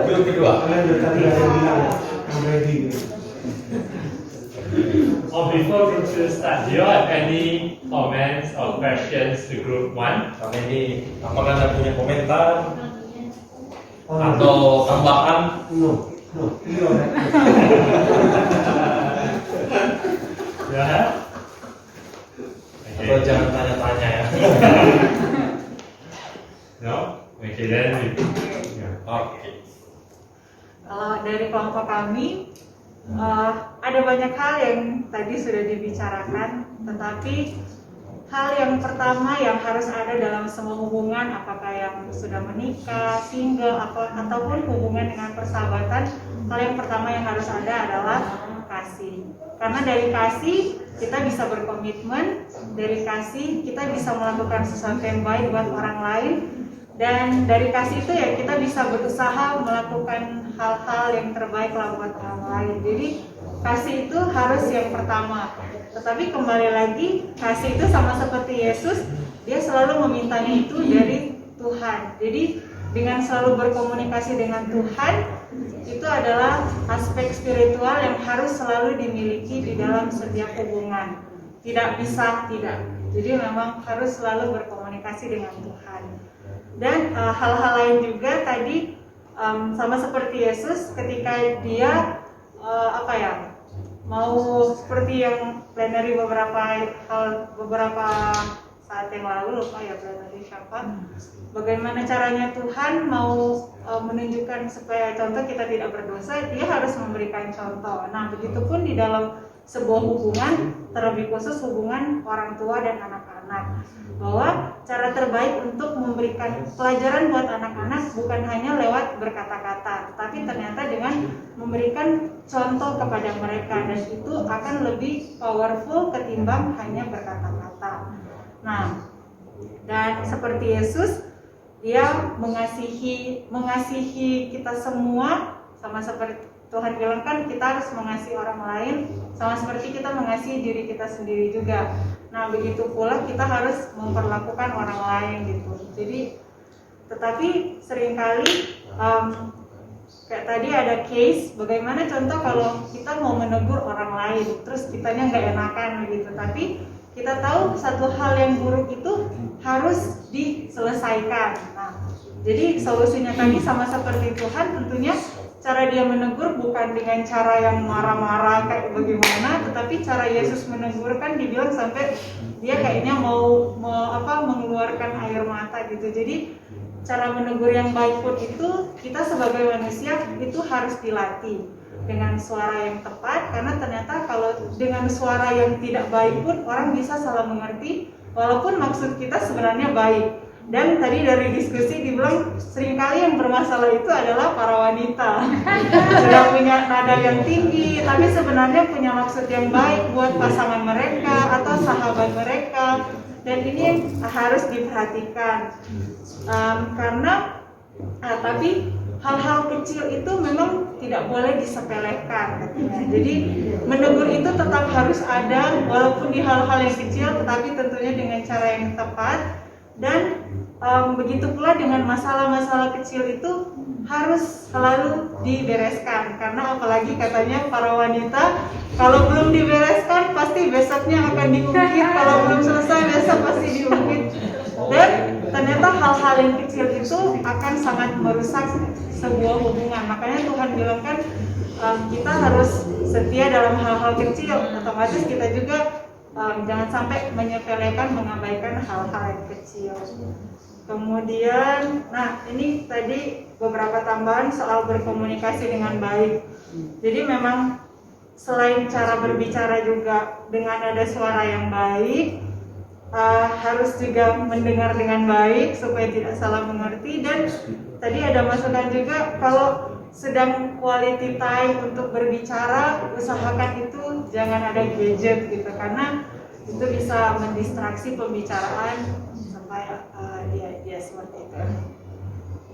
Yang kedua. Or before group 2 start, do you have any comments or questions to group 1? Kami ini, apakah Anda punya komentar atau tambahan? You have? Atau jangan tanya-tanya ya. No? Okay, then we... Oke. Kalau dari kelompok kami, ada banyak hal yang tadi sudah dibicarakan, tetapi hal yang pertama yang harus ada dalam semua hubungan, apakah yang sudah menikah, single, ataupun hubungan dengan persahabatan, hal yang pertama yang harus ada adalah kasih. Karena dari kasih kita bisa berkomitmen, dari kasih kita bisa melakukan sesuatu yang baik buat orang lain, dan dari kasih itu ya kita bisa berusaha melakukan hal-hal yang terbaik lah buat orang lain. Jadi kasih itu harus yang pertama. Tetapi kembali lagi, kasih itu sama seperti Yesus, dia selalu memintanya itu dari Tuhan. Jadi dengan selalu berkomunikasi dengan Tuhan, itu adalah aspek spiritual yang harus selalu dimiliki di dalam setiap hubungan. Tidak bisa tidak. Jadi memang harus selalu berkomunikasi dengan Tuhan. Dan hal-hal lain juga tadi sama seperti Yesus, ketika dia mau seperti yang plenary beberapa saat yang lalu, lupa ya plenary siapa, bagaimana caranya Tuhan mau menunjukkan supaya contoh kita tidak berdosa, dia harus memberikan contoh. Nah, begitupun di dalam sebuah hubungan, terlebih khusus hubungan orang tua dan anak-anak, bahwa cara terbaik untuk memberikan pelajaran buat anak-anak bukan hanya lewat berkata-kata, tapi ternyata dengan memberikan contoh kepada mereka, dan itu akan lebih powerful ketimbang hanya berkata-kata. Nah, dan seperti Yesus, dia mengasihi kita semua, sama seperti Tuhan bilang kan kita harus mengasihi orang lain, sama seperti kita mengasihi diri kita sendiri juga. Nah, begitu pula kita harus memperlakukan orang lain gitu. Jadi, tetapi seringkali kayak tadi ada case, bagaimana contoh kalau kita mau menegur orang lain, terus kitanya nggak enakan gitu. Tapi kita tahu satu hal yang buruk itu harus diselesaikan. Nah, jadi solusinya tadi sama seperti Tuhan, tentunya cara dia menegur bukan dengan cara yang marah-marah kayak bagaimana, tetapi cara Yesus menegur kan dibilang sampai dia kayaknya mau mengeluarkan air mata gitu. Jadi cara menegur yang baik pun itu kita sebagai manusia itu harus dilatih dengan suara yang tepat, karena ternyata kalau dengan suara yang tidak baik pun orang bisa salah mengerti walaupun maksud kita sebenarnya baik. Dan tadi dari diskusi dibilang seringkali yang bermasalah itu adalah para wanita. Sudah punya nada yang tinggi, tapi sebenarnya punya maksud yang baik buat pasangan mereka atau sahabat mereka. Dan ini harus diperhatikan. Tapi hal-hal kecil itu memang tidak boleh disepelekan katanya. Jadi menegur itu tetap harus ada walaupun di hal-hal yang kecil, tetapi tentunya dengan cara yang tepat. Dan begitu pula dengan masalah-masalah kecil itu harus selalu dibereskan, karena apalagi katanya para wanita kalau belum dibereskan pasti besoknya akan diungkit, kalau belum selesai besok pasti diungkit. Dan ternyata hal-hal yang kecil itu akan sangat merusak sebuah hubungan. Makanya Tuhan bilang kan kita harus setia dalam hal-hal kecil, otomatis kita juga jangan sampai menyepelekan, mengabaikan hal-hal yang kecil. Kemudian, nah ini tadi beberapa tambahan soal berkomunikasi dengan baik. Jadi memang selain cara berbicara juga dengan ada suara yang baik, harus juga mendengar dengan baik supaya tidak salah mengerti. Dan tadi ada masukan juga kalau sedang quality time untuk berbicara, usahakan itu jangan ada gadget gitu, karena itu bisa mendistraksi pembicaraan sampai dia seperti itu.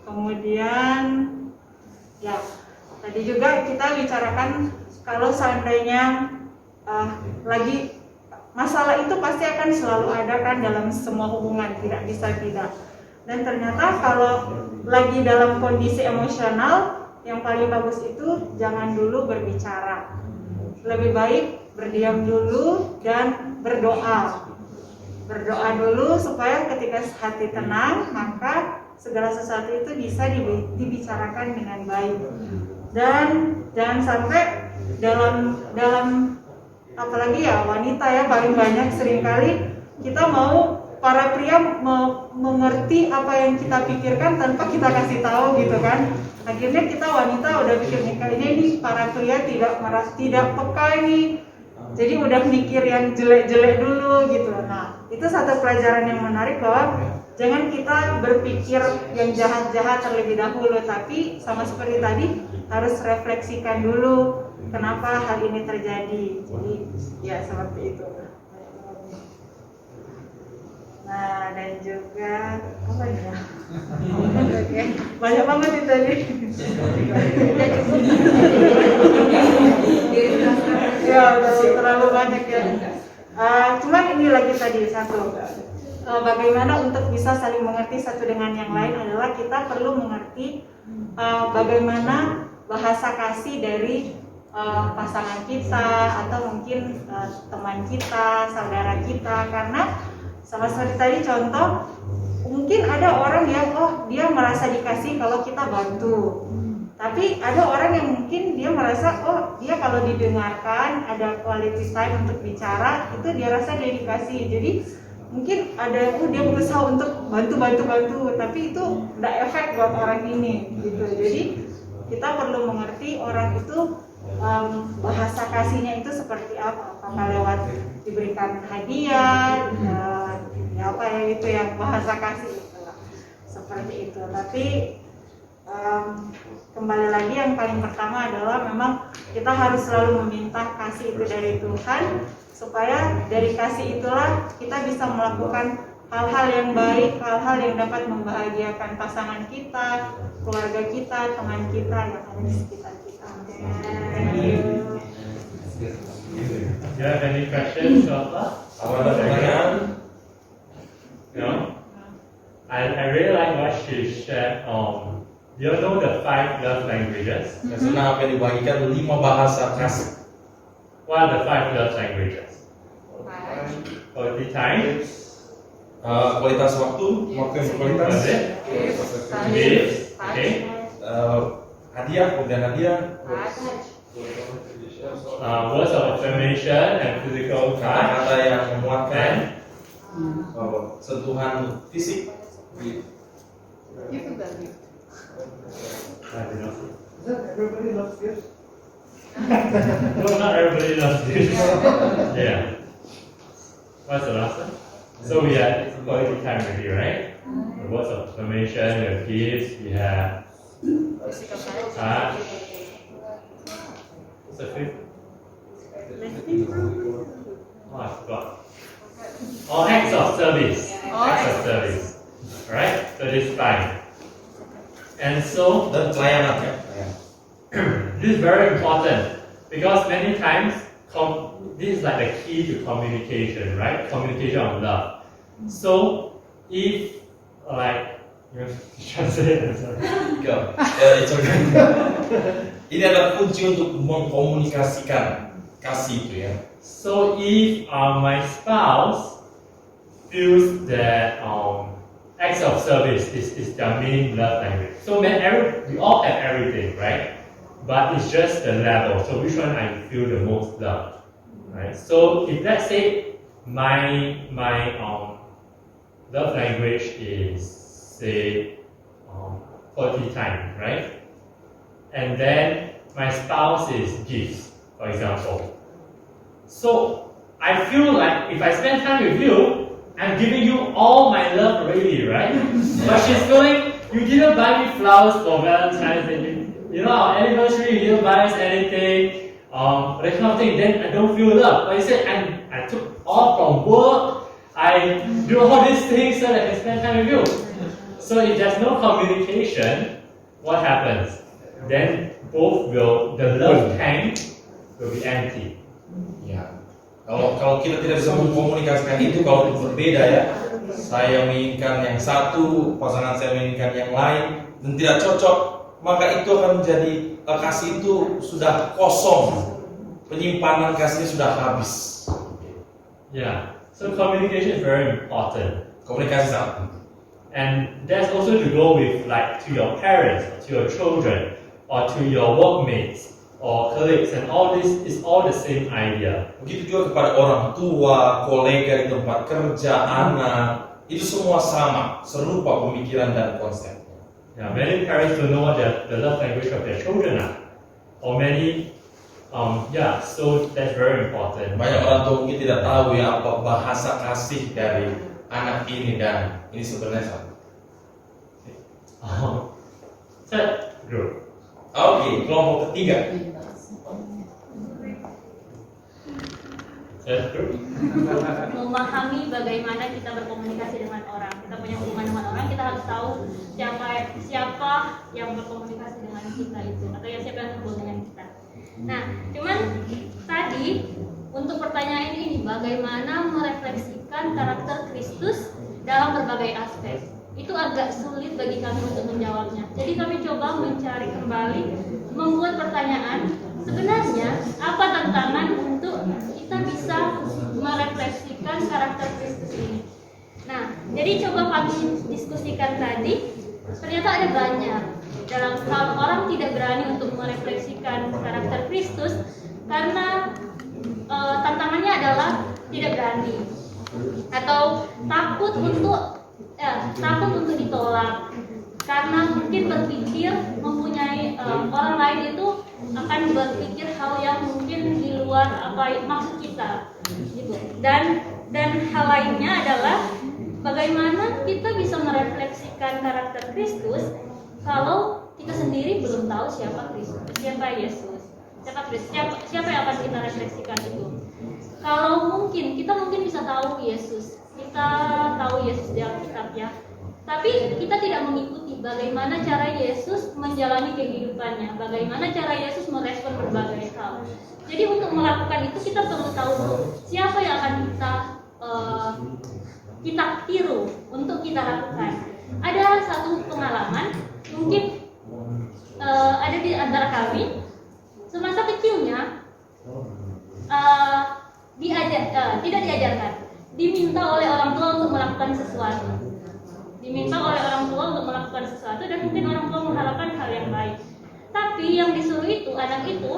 Kemudian ya tadi juga kita bicarakan kalau seandainya lagi masalah itu pasti akan selalu ada kan dalam semua hubungan, tidak bisa tidak. Dan ternyata kalau lagi dalam kondisi emosional, yang paling bagus itu jangan dulu berbicara. Lebih baik berdiam dulu dan berdoa. Berdoa dulu supaya ketika hati tenang, maka segala sesuatu itu bisa dibicarakan dengan baik. Dan jangan sampai dalam apalagi ya wanita ya paling banyak seringkali kita mau para pria mengerti apa yang kita pikirkan tanpa kita kasih tahu gitu kan. Akhirnya kita wanita udah pikir kayaknya ini para pria tidak peka ini, jadi udah mikir yang jelek-jelek dulu gitu. Nah itu satu pelajaran yang menarik bahwa jangan kita berpikir yang jahat-jahat terlebih dahulu, tapi sama seperti tadi harus refleksikan dulu kenapa hal ini terjadi. Jadi ya seperti itu. Nah dan juga apa ya? Oke, banyak banget itu tadi. Ya udah terlalu banyak ya. Cuman ini lagi tadi satu. Bagaimana untuk bisa saling mengerti satu dengan yang lain adalah kita perlu mengerti bagaimana bahasa kasih dari pasangan kita atau mungkin teman kita, saudara kita, karena sama seperti tadi contoh, mungkin ada orang yang dia merasa dikasih kalau kita bantu, tapi ada orang yang mungkin dia merasa dia kalau didengarkan, ada quality time untuk bicara, itu dia rasa dia dikasih. Jadi mungkin ada dia berusaha untuk bantu, tapi itu tidak efek buat orang ini gitu. Jadi kita perlu mengerti orang itu bahasa kasihnya itu seperti apa, apakah lewat diberikan hadiah, ya apa ya itu yang bahasa kasih itu lah, seperti itu. Tapi kembali lagi yang paling pertama adalah memang kita harus selalu meminta kasih itu dari Tuhan, supaya dari kasih itulah kita bisa melakukan hal-hal yang baik, hal-hal yang dapat membahagiakan pasangan kita, keluarga kita, teman kita yang ada di sekitar kita. Thank you. You have any questions, Bapak? Ada pertanyaan? No? I really like what she shared on. You know the 5 love languages? Saya senang apa yang dibagikan 5 bahasa kasih. What are the 5 love languages? Quality time, Kualitas waktu yang berkualitas. was it? Gifts, okay. Hadiah, kemudian hadiah. Words of affirmation and physical touch. Kata-kata yang menguatkan. And Sentuhan fisik. I don't know. Everybody loves gifts. No, not everybody loves gifts. Yeah. What's the last one? So we had quality time with you, right? The words of affirmation, we have gifts, we have touch. What's the fifth? Oh, I forgot. Oh, acts of service. Acts of service. Alright? So this is 5. And so Dan pelayanan ya. this is very important because many times this is like the key to communication, right? Communication of love. So if like you translate, sorry. Go. It's okay. Ini adalah kunci untuk mengkomunikasikan kasih itu ya. So if my spouse feels that acts of service is their main love language. So we all have everything, right? But it's just the level. So which one I feel the most love, right? So if let's say my love language is say quality time, right? And then my spouse is gifts, for example. So I feel like if I spend time with you, I'm giving you all my love already, right? But she's feeling, you didn't buy me flowers for Valentine's Day. You know, our anniversary, you didn't buy us anything. That kind of thing. Then I don't feel love. But you said I took off from work. I do all these things so that I can spend time with you. So if there's no communication, what happens? Then the love tank will be empty. Ya. Kalau kita tidak bisa mengkomunikasikan itu, kalau berbeda ya, saya menginginkan yang satu, pasangan saya menginginkan yang lain, dan tidak cocok, maka itu akan menjadi kasih itu sudah kosong, penyimpanan kasihnya sudah habis. Yeah. So communication is very important. Komunikasi sangat penting. And that's also to go with like to your parents, or to your children, or to your workmates or colleagues, and all this is all the same idea. Begitu juga kepada orang tua, kolega di tempat kerja, anak, itu semua sama, serupa pemikiran dan konsep. Yeah, many parents don't know what the love language of their children are, or many, so that's very important. Banyak orang tua mungkin tidak tahu ya apa bahasa kasih dari anak ini, dan ini sebenarnya sama. Third group. Oke, kelompok ketiga. Third group. Memahami bagaimana kita berkomunikasi dengan orang. Kita punya hubungan dengan orang, kita harus tahu siapa yang berkomunikasi dengan kita itu, atau siapa yang berhubungan dengan kita. Nah, cuman tadi untuk pertanyaan ini, bagaimana merefleksikan karakter Kristus dalam berbagai aspek, itu agak sulit bagi kami untuk menjawabnya. Jadi kami coba mencari kembali, membuat pertanyaan, sebenarnya apa tantangan untuk kita bisa merefleksikan karakter Kristus ini. Nah, jadi coba kami diskusikan tadi, ternyata ada banyak. Dalam hal orang tidak berani untuk merefleksikan karakter Kristus karena tantangannya adalah tidak berani atau takut untuk ditolak, karena mungkin berpikir mempunyai orang lain itu akan berpikir hal yang mungkin di luar apa maksud kita gitu. Dan hal lainnya adalah bagaimana kita bisa merefleksikan karakter Kristus kalau kita sendiri belum tahu siapa Kristus, siapa Yesus, siapa yang akan kita refleksikan itu. Kalau kita mungkin bisa tahu Yesus, kita tahu Yesus di Alkitab ya, tapi kita tidak mengikuti bagaimana cara Yesus menjalani kehidupannya, bagaimana cara Yesus merespon berbagai hal. Jadi untuk melakukan itu kita perlu tahu dulu siapa yang akan kita tiru untuk kita lakukan. Ada satu pengalaman mungkin ada di antara kami, semasa kecilnya tidak diajarkan, diminta oleh orang tua untuk melakukan sesuatu, dan mungkin orang tua mengharapkan hal yang baik, tapi yang disuruh itu anak itu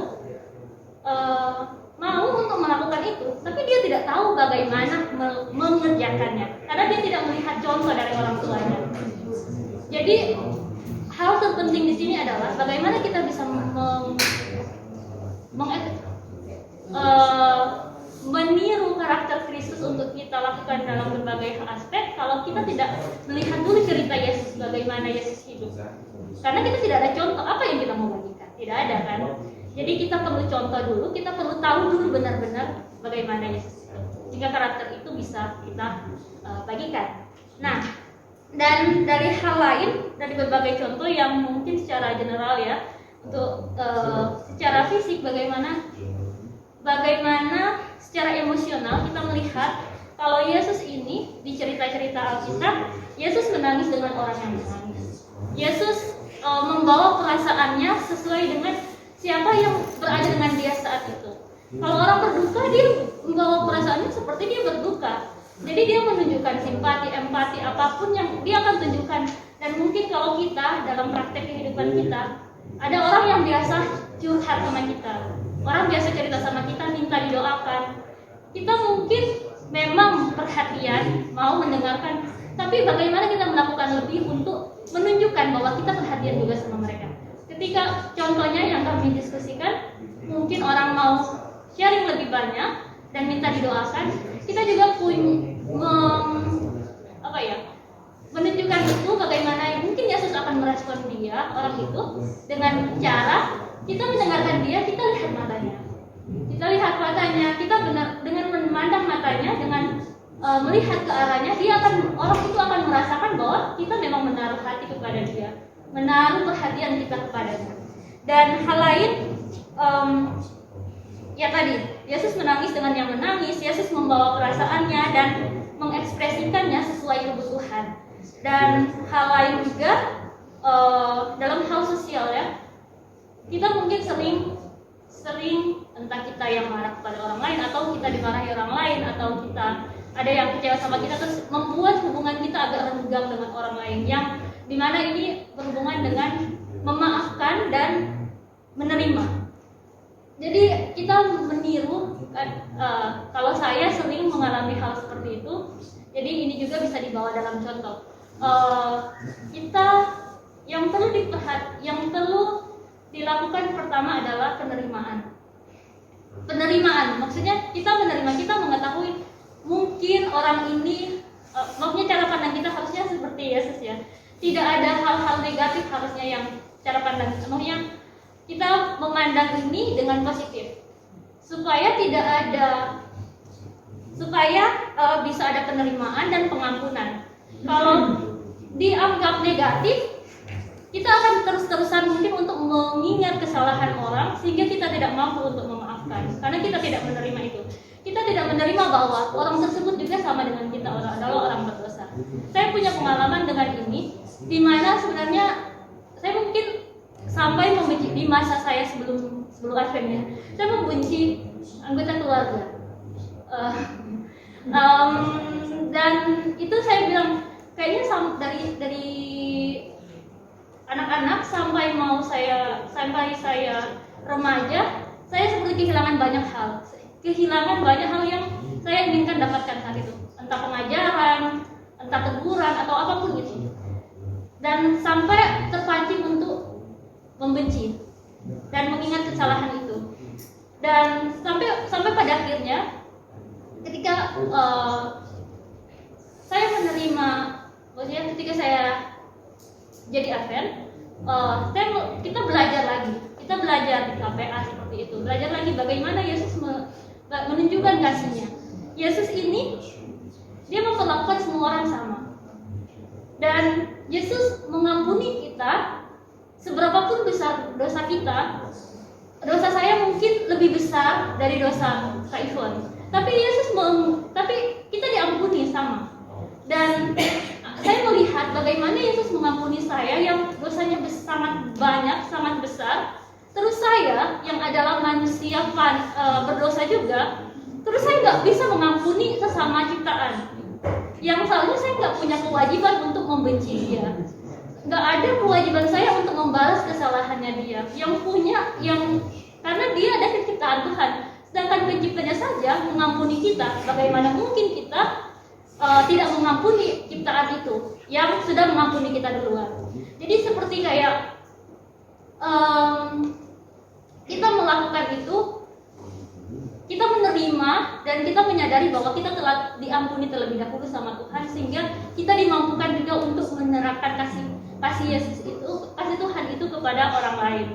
mau untuk melakukan itu, tapi dia tidak tahu bagaimana mengerjakannya karena dia tidak melihat contoh dari orang tuanya. Jadi hal terpenting di sini adalah bagaimana kita bisa meniru karakter Kristus untuk kita lakukan dalam berbagai aspek kalau kita tidak melihat dulu cerita Yesus, bagaimana Yesus hidup. Karena kita tidak ada contoh, apa yang kita mau bagikan? Tidak ada kan? Jadi kita perlu contoh dulu, kita perlu tahu dulu benar-benar bagaimana Yesus hidup, sehingga karakter itu bisa kita bagikan. Nah, Dan dari hal lain, dari berbagai contoh yang mungkin secara general ya, untuk secara fisik bagaimana secara emosional kita melihat kalau Yesus ini di cerita-cerita Alkitab, Yesus menangis dengan orang yang menangis. Yesus membawa perasaannya sesuai dengan siapa yang berada dengan dia saat itu. Kalau orang berduka, dia membawa perasaannya seperti dia berduka. Jadi dia menunjukkan simpati, empati, apapun yang dia akan tunjukkan. Dan mungkin kalau kita dalam praktek kehidupan kita, ada orang yang biasa curhat sama kita, orang biasa cerita sama kita, minta didoakan. Kita mungkin memang perhatian, mau mendengarkan, tapi bagaimana kita melakukan lebih untuk menunjukkan bahwa kita perhatian juga sama mereka. Ketika contohnya yang kami diskusikan, mungkin orang mau sharing lebih banyak dan minta didoakan, kita juga menunjukkan itu bagaimana mungkin Yesus akan merespon dia, orang itu, dengan cara kita mendengarkan dia, kita lihat matanya. Kita lihat matanya, kita benar dengan memandang matanya, dengan melihat ke arahnya, orang itu akan merasakan bahwa kita memang menaruh hati kepada dia, menaruh perhatian kita kepadanya. Dan hal lain, ya tadi, Yesus menangis dengan yang menangis, Yesus membawa perasaannya dan mengekspresikannya sesuai kebutuhan. Dan hal lain juga dalam hal sosial ya, kita mungkin sering entah kita yang marah kepada orang lain, atau kita dimarahi orang lain, atau kita ada yang kecewa sama kita, terus membuat hubungan kita agak renggang dengan orang lain, yang dimana ini berhubungan dengan memaafkan dan menerima. Jadi kita meniru, kalau saya sering mengalami hal seperti itu. Jadi ini juga bisa dibawa dalam contoh. Kita yang perlu dilakukan pertama adalah penerimaan. Penerimaan, maksudnya kita menerima, kita mengetahui mungkin orang ini, maksudnya cara pandang kita harusnya seperti Yesus ya. Tidak ada hal-hal negatif harusnya yang cara pandang, maksudnya kita memandang ini dengan positif, supaya bisa ada penerimaan dan pengampunan. Kalau dianggap negatif, kita akan terus-terusan mungkin untuk mengingat kesalahan orang, sehingga kita tidak mampu untuk memaafkan, karena kita tidak menerima itu. Kita tidak menerima bahwa orang tersebut juga sama dengan kita, adalah orang berdosa. Saya punya pengalaman dengan ini, di mana sebenarnya saya mungkin sampai membenci di masa saya sebelum Advent ya, saya membenci anggota keluarga. Dan itu saya bilang kayaknya dari anak-anak sampai saya remaja, saya seperti kehilangan banyak hal yang saya inginkan dapatkan saat itu, entah pengajaran, entah teguran atau apapun itu, dan sampai terpancing untuk membenci dan mengingat kesalahan itu. Dan sampai pada akhirnya ketika saya menerima, maksudnya ketika saya jadi Advent, kita belajar di KPA seperti itu, belajar lagi bagaimana Yesus menunjukkan kasihnya. Yesus ini dia memperlakukan semua orang sama, dan Yesus mengampuni kita seberapapun besar dosa kita. Dosa saya mungkin lebih besar dari dosa Kak Ivon, tapi kita diampuni sama. Dan saya melihat bagaimana Yesus mengampuni saya yang dosanya sangat banyak, sangat besar. Terus saya yang adalah manusia berdosa juga, terus saya nggak bisa mengampuni sesama ciptaan. Yang seharusnya saya nggak punya kewajiban untuk membenci dia, nggak ada kewajiban saya untuk membalas kesalahannya dia. Karena dia ada ciptaan Tuhan, sedangkan penciptanya saja mengampuni kita. Bagaimana mungkin kita tidak mengampuni ciptaan itu yang sudah mengampuni kita duluan? Jadi seperti kayak kita melakukan itu, kita menerima dan kita menyadari bahwa kita telah diampuni terlebih dahulu sama Tuhan, sehingga kita dimampukan juga untuk menerapkan kasih Yesus itu, kasih Tuhan itu kepada orang lain.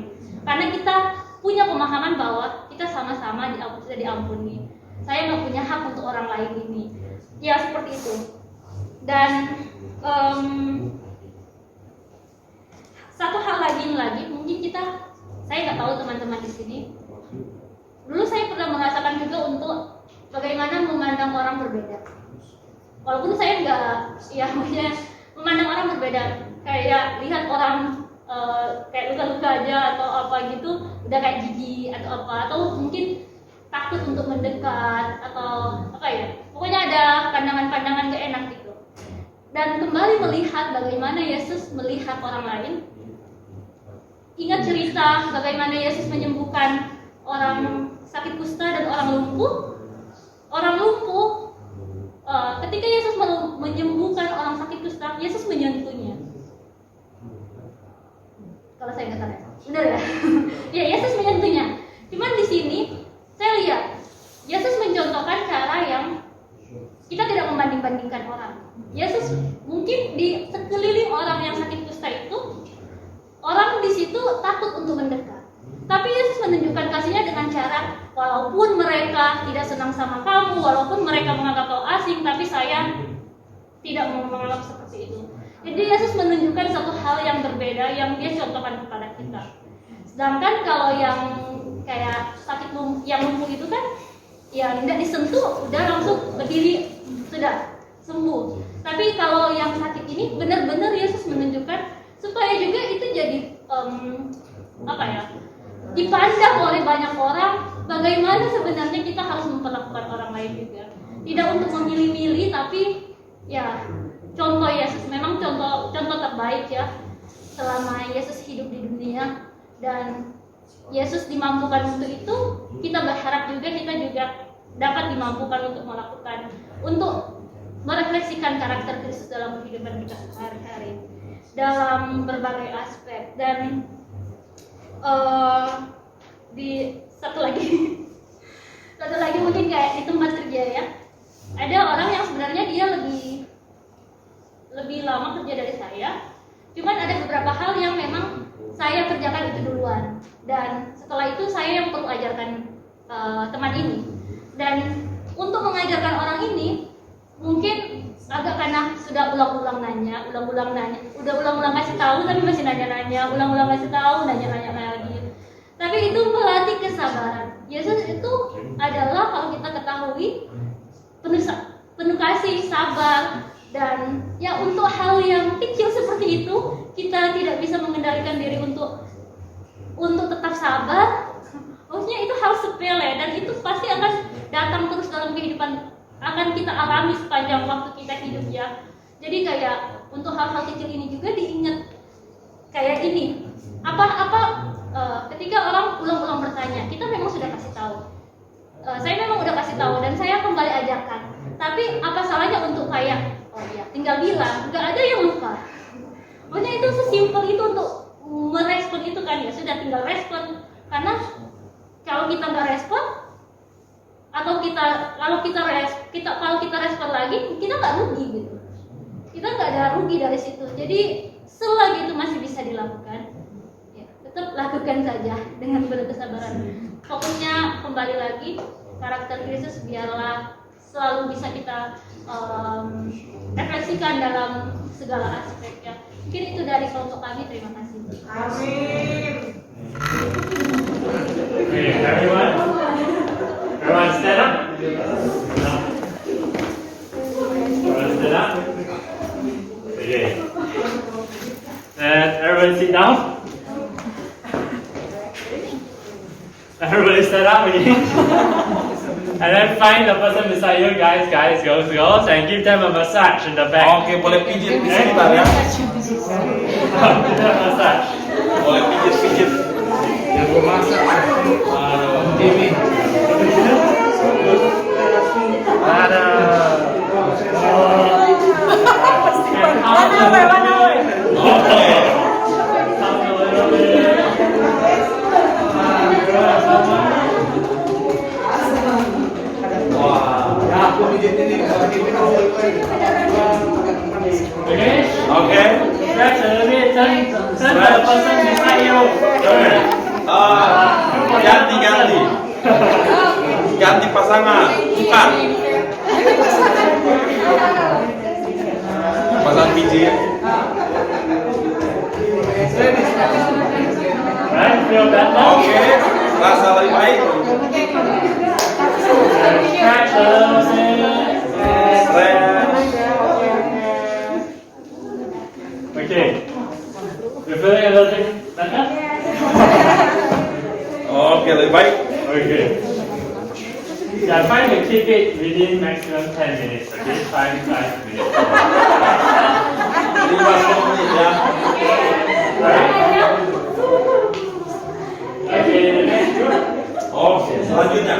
Karena kita punya pemahaman bahwa kita sama-sama sudah diampuni. Saya nggak punya hak untuk orang lain ini. Ya seperti itu. Dan satu hal lagi mungkin saya nggak tahu teman-teman di sini. Dulu saya pernah merasakan juga untuk bagaimana memandang orang berbeda. Walaupun saya nggak, ya maksudnya memandang orang berbeda, kayak lihat orang kayak luka-luka aja atau apa gitu, udah kayak jijik atau apa, atau mungkin takut untuk mendekat atau apa ya, pokoknya ada pandangan-pandangan gak enak gitu. Dan kembali melihat bagaimana Yesus melihat orang lain. Ingat cerita bagaimana Yesus menyembuhkan orang sakit kusta dan orang lumpuh. Orang lumpuh, ketika Yesus menyembuhkan orang sakit kusta, Yesus menyentuhnya. Kalau saya nggak salah, benar ya? Ya, Yesus menyentuhnya. Cuman di sini saya lihat Yesus mencontohkan cara yang kita tidak membanding-bandingkan orang. Yesus mungkin di sekeliling orang yang sakit kusta itu, orang di situ takut untuk mendekat. Tapi Yesus menunjukkan kasihnya dengan cara, walaupun mereka tidak senang sama kamu, walaupun mereka menganggap kau asing, tapi saya tidak mau menganggap seperti itu. Jadi Yesus menunjukkan satu hal yang berbeda yang dia contohkan kepada kita. Sedangkan kalau yang kayak yang lumpuh itu kan, ya tidak disentuh, udah langsung berdiri, sudah sembuh. Tapi kalau yang sakit ini benar-benar Yesus menunjukkan supaya juga itu jadi dipandang oleh banyak orang bagaimana sebenarnya kita harus memperlakukan orang lain juga. Tidak untuk memilih-milih, tapi ya contoh Yesus memang contoh terbaik ya selama Yesus hidup di dunia, dan Yesus dimampukan untuk itu. Kita berharap juga kita dapat dimampukan untuk melakukan, untuk merefleksikan karakter Kristus dalam kehidupan kita sehari-hari dalam berbagai aspek. Dan di satu lagi mungkin kayak di tempat kerja ya, ada orang yang sebenarnya dia lebih lama kerja dari saya, cuman ada beberapa hal yang memang saya kerjakan itu duluan, dan setelah itu saya yang perlu ajarkan teman ini. Dan untuk mengajarkan orang ini mungkin agak karena sudah ulang-ulang nanya, udah ulang-ulang kasih tahu tapi masih nanya-nanya, ulang-ulang kasih tahu, nanya-nanya lagi. Tapi itu melatih kesabaran. Yesus itu adalah, kalau kita ketahui, penuh kasih, sabar, dan ya untuk hal yang kecil seperti itu kita tidak bisa mengendalikan diri untuk tetap sabar. Maksudnya itu hal sepele, dan itu pasti akan datang terus dalam kehidupan, akan kita alami sepanjang waktu kita hidup ya. Jadi kayak untuk hal-hal kecil ini juga diingat kayak ini. Ketika orang ulang-ulang bertanya, kita memang sudah kasih tahu. Saya memang udah kasih tahu dan saya kembali ajarkan. Tapi apa salahnya untuk kayak, oh iya, tinggal bilang, nggak ada yang lupa. Maksudnya itu sesimpel itu untuk merespon itu kan ya, sudah tinggal respon. Karena kalau kita nggak respon, atau kalau kita respon lagi, kita nggak rugi gitu. Kita nggak ada rugi dari situ. Jadi selagi itu masih bisa dilakukan, ya, tetap lakukan saja dengan penuh kesabaran. Fokusnya kembali lagi karakter Kristus biarlah selalu bisa kita refleksikan dalam segala aspeknya. Mungkin itu dari kelompok kami. Terima kasih. Amin. Okay, everyone stand up. Everyone stand up. Okay. And everyone sit down. Everybody stand up again. And then find the person beside you, guys, girls, and give them a massage in the back. Oke, boleh pijit sebentar ya. Give them a massage. Boleh pijit. Yang gue masak Jimmy. Ada. Oke. Stretch a little bit. Turn to the person beside you. Ganti pasangan. Bukan. Pasang biji ya. Right? Feel better? Oke, rasa lebih baik. Stretch a little bit. Stretch. Okay. You feeling a little bit better? Oke, lebih baik. Okay. Yeah, try to keep it within maximum 10 minutes, okay? 5 minutes. 50 menit ya. Right? Okay, the next group. Oke, selanjutnya.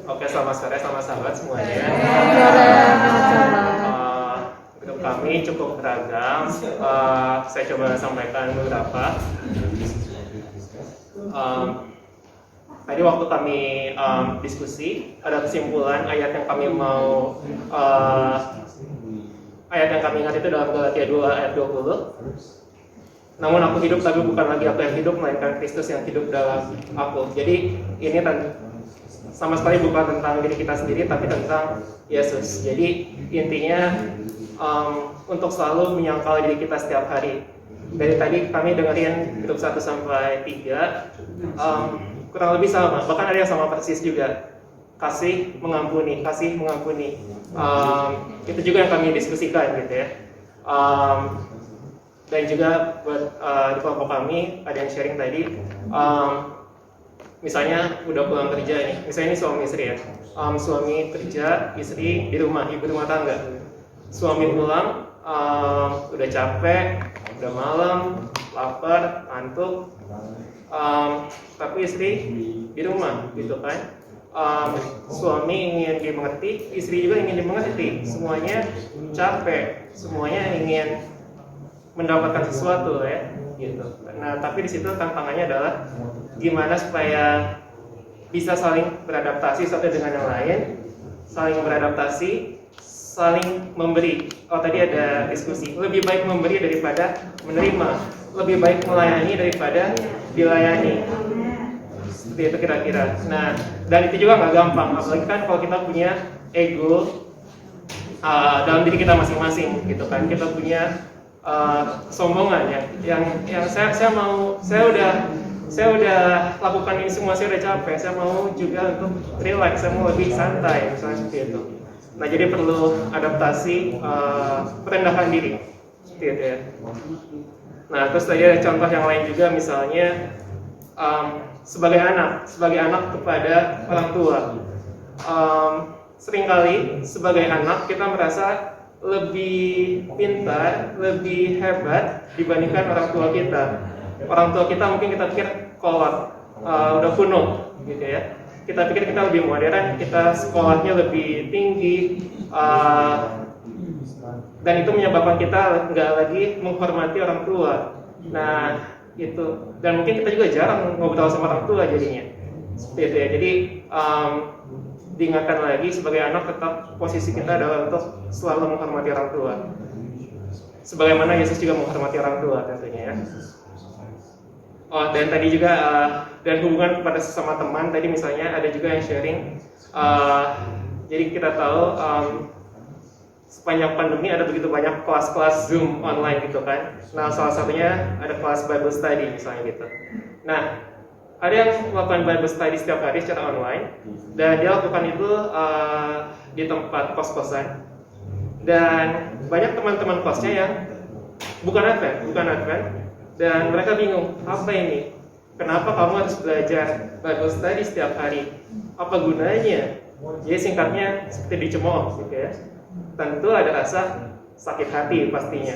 Oke, selamat sore sama sahabat semuanya. Grup kami cukup beragam. Saya coba sampaikan beberapa. Tadi waktu kami diskusi, ada kesimpulan ayat yang kami mau ayat yang kami ingat itu dalam Galatia 2 ayat 20. Namun aku hidup, tapi bukan lagi aku yang hidup, melainkan Kristus yang hidup dalam aku. Jadi ini sama sekali bukan tentang diri kita sendiri, tapi tentang Yesus. Jadi intinya untuk selalu menyangkal diri kita setiap hari. Dari tadi kami dengerin grup 1 sampai 3, kurang lebih sama, bahkan ada yang sama persis juga. Kasih mengampuni, kasih mengampuni. Itu juga yang kami diskusikan gitu ya. Dan juga buat di kelompok kami ada yang sharing tadi. Misalnya udah pulang kerja nih, misalnya ini suami istri ya. Suami kerja, istri di rumah, ibu rumah tangga. Suami pulang, udah capek, udah malam, lapar, ngantuk. Tapi istri di rumah, gitu kan. Suami ingin dimengerti, istri juga ingin dimengerti. Semuanya capek, semuanya ingin mendapatkan sesuatu ya, gitu. Nah, tapi di situ tantangannya adalah gimana supaya bisa saling beradaptasi satu dengan yang lain, saling beradaptasi, saling memberi. Oh, tadi ada diskusi, lebih baik memberi daripada menerima, lebih baik melayani daripada dilayani. Seperti itu kira-kira. Nah, dan itu juga nggak gampang, apalagi kan kalau kita punya ego dalam diri kita masing-masing, gitu kan. Kita punya kesombongan ya, yang saya udah lakukan ini semua, saya udah capek, saya mau juga untuk relax, saya mau lebih santai, misalnya seperti itu. Nah, jadi perlu adaptasi, perendahan diri, seperti itu ya. Nah, terus tadi ada contoh yang lain juga, misalnya sebagai anak kepada orang tua. Seringkali sebagai anak kita merasa lebih pintar, lebih hebat dibandingkan orang tua kita. Orang tua kita mungkin kita pikir kolot, udah kuno, gitu ya. Kita pikir kita lebih modern, kita sekolahnya lebih tinggi, dan itu menyebabkan kita nggak lagi menghormati orang tua. Nah, itu, dan mungkin kita juga jarang ngobrol sama orang tua jadinya. Seperti itu ya. Jadi diingatkan lagi sebagai anak tetap posisi kita adalah untuk selalu menghormati orang tua. Sebagaimana Yesus juga menghormati orang tua tentunya ya. Oh, dan tadi juga dan hubungan pada sesama teman, tadi misalnya ada juga yang sharing. Jadi kita tahu sepanjang pandemi ada begitu banyak kelas-kelas Zoom online gitu kan. Nah, salah satunya ada kelas Bible Study misalnya gitu. Nah, ada yang melakukan Bible Study setiap hari secara online, dan dia lakukan itu di tempat kos-kosan. Dan banyak teman-teman kosnya yang bukan Advent, dan mereka bingung, apa ini? Kenapa kamu harus belajar Bible Study setiap hari? Apa gunanya? Jadi singkatnya seperti dicemooh gitu ya. Tentu ada rasa sakit hati pastinya.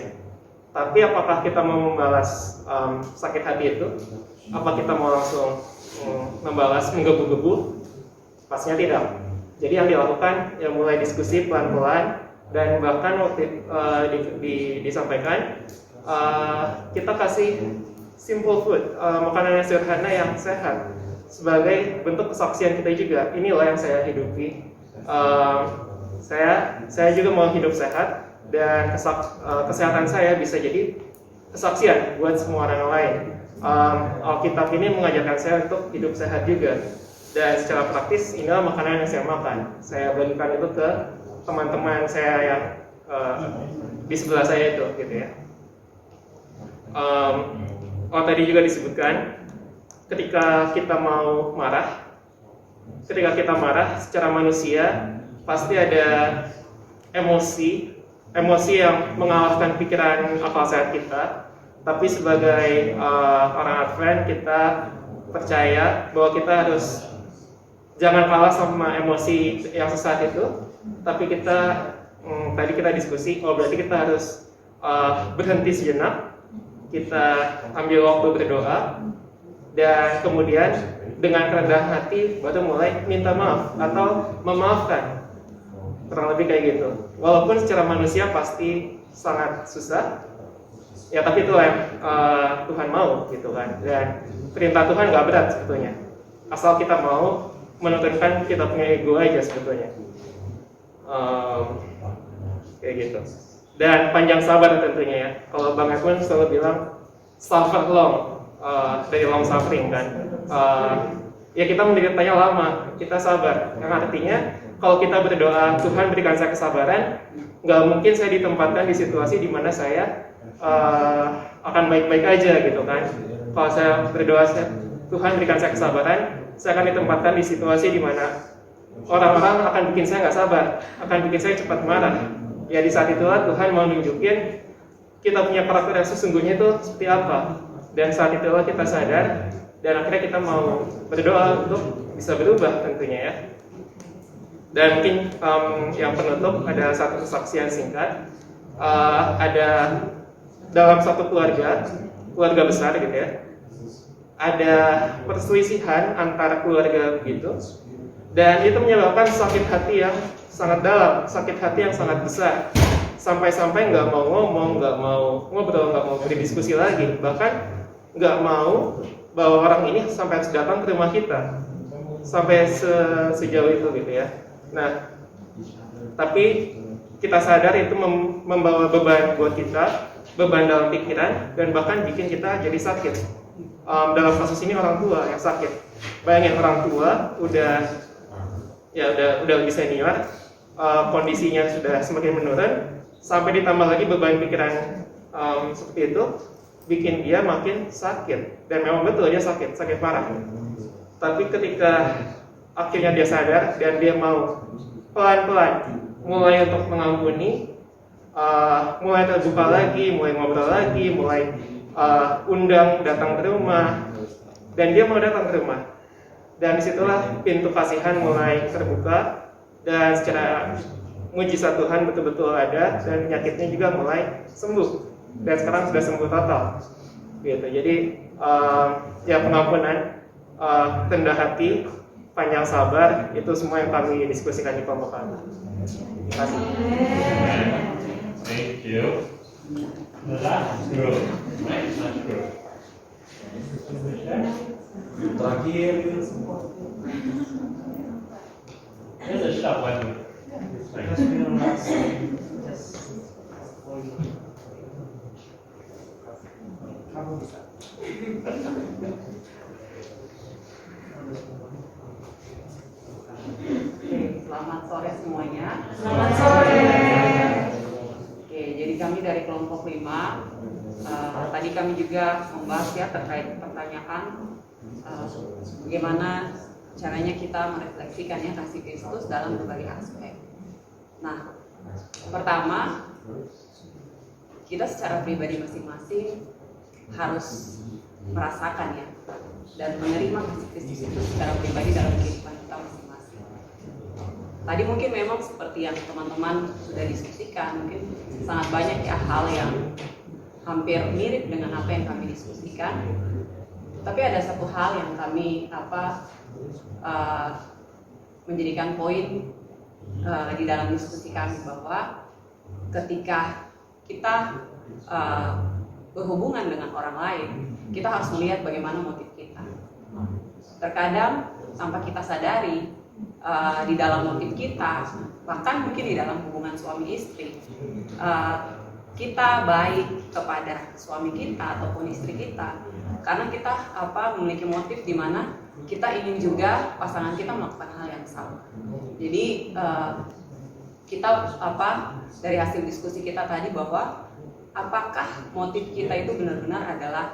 Tapi apakah kita mau membalas sakit hati itu? Apa kita mau langsung membalas menggebu-gebu? Pastinya tidak. Jadi yang dilakukan ya mulai diskusi pelan-pelan, dan bahkan waktu disampaikan kita kasih simple food, makanan yang sederhana yang sehat sebagai bentuk kesaksian kita juga. Inilah yang saya hidupi. Saya juga mau hidup sehat, dan kesehatan saya bisa jadi kesaksian buat semua orang lain. Alkitab ini mengajarkan saya untuk hidup sehat juga, dan secara praktis inilah makanan yang saya makan. Saya bagikan itu ke teman-teman saya yang di sebelah saya itu, gitu ya. Tadi juga disebutkan ketika kita marah secara manusia pasti ada emosi yang mengalahkan pikiran akal sehat kita. Tapi sebagai orang Advent kita percaya bahwa kita harus jangan kalah sama emosi yang sesaat itu. Tapi tadi kita diskusi, berarti kita harus berhenti sejenak, kita ambil waktu berdoa, dan kemudian dengan kerendahan hati baru mulai minta maaf atau memaafkan. Kurang lebih kayak gitu. Walaupun secara manusia pasti sangat susah, ya tapi itu yang Tuhan mau gitu kan. Dan perintah Tuhan nggak berat sebetulnya, asal kita mau menurunkan kita punya ego aja sebetulnya. Kayak gitu. Dan panjang sabar tentunya ya. Kalau Bang Edwin selalu bilang suffer long, dari long suffering kan. Ya kita menderitanya lama, kita sabar. Yang artinya kalau kita berdoa Tuhan berikan saya kesabaran, nggak mungkin saya ditempatkan di situasi di mana saya akan baik-baik aja gitu kan. Kalau saya berdoa Tuhan berikan saya kesabaran, saya akan ditempatkan di situasi di mana orang-orang akan bikin saya nggak sabar, akan bikin saya cepat marah. Ya di saat itulah Tuhan mau nunjukin kita punya karakter yang sesungguhnya itu seperti apa. Dan saat itulah kita sadar dan akhirnya kita mau berdoa untuk bisa berubah tentunya ya. Dan mungkin yang penutup ada satu kesaksian singkat. Ada dalam satu keluarga besar gitu ya, ada perselisihan antara keluarga begitu, dan itu menyebabkan sakit hati yang sangat dalam, sakit hati yang sangat besar, sampai-sampai nggak mau ngomong, nggak mau ngobrol, nggak mau berdiskusi lagi, bahkan nggak mau bahwa orang ini sampai harus datang ke rumah kita, sampai sejauh itu gitu ya. Nah, tapi kita sadar itu membawa beban buat kita, beban dalam pikiran, dan bahkan bikin kita jadi sakit. Dalam kasus ini orang tua yang sakit. Bayangin orang tua udah lebih senior, kondisinya sudah semakin menurun, sampai ditambah lagi beban pikiran seperti itu, bikin dia makin sakit. Dan memang betul dia sakit parah. Tapi ketika akhirnya dia sadar dan dia mau pelan-pelan mulai untuk mengampuni, mulai terbuka lagi, mulai ngobrol lagi, mulai undang datang ke rumah, dan dia mau datang ke rumah. Dan disitulah pintu kasihan mulai terbuka, dan secara mujizat Tuhan betul-betul ada, dan penyakitnya juga mulai sembuh, dan sekarang sudah sembuh total. Gitu. Jadi ya pengampunan, rendah hati, panjang sabar, itu semua yang kami diskusikan di kelompok kami. Terima kasih. Thank you. The last group, right? Last group. Terakhir. There's a short one. Selamat sore semuanya. Selamat sore. Oke, jadi kami dari kelompok 5. Tadi kami juga membahas ya terkait pertanyaan bagaimana caranya kita merefleksikan ya kasih Kristus dalam berbagai aspek. Nah, pertama kita secara pribadi masing-masing harus merasakan ya dan menerima kasih Kristus itu secara pribadi dalam kehidupan kita masing-masing. Tadi mungkin memang seperti yang teman-teman sudah diskusikan, mungkin sangat banyak ya hal yang hampir mirip dengan apa yang kami diskusikan. Tapi ada satu hal yang kami menjadikan poin di dalam diskusi kami, bahwa ketika kita berhubungan dengan orang lain, kita harus melihat bagaimana motif kita. Terkadang tanpa kita sadari, di dalam motif kita, bahkan mungkin di dalam hubungan suami istri, kita baik kepada suami kita ataupun istri kita karena kita memiliki motif di mana kita ingin juga pasangan kita melakukan hal yang sama. Jadi kita dari hasil diskusi kita tadi bahwa apakah motif kita itu benar-benar adalah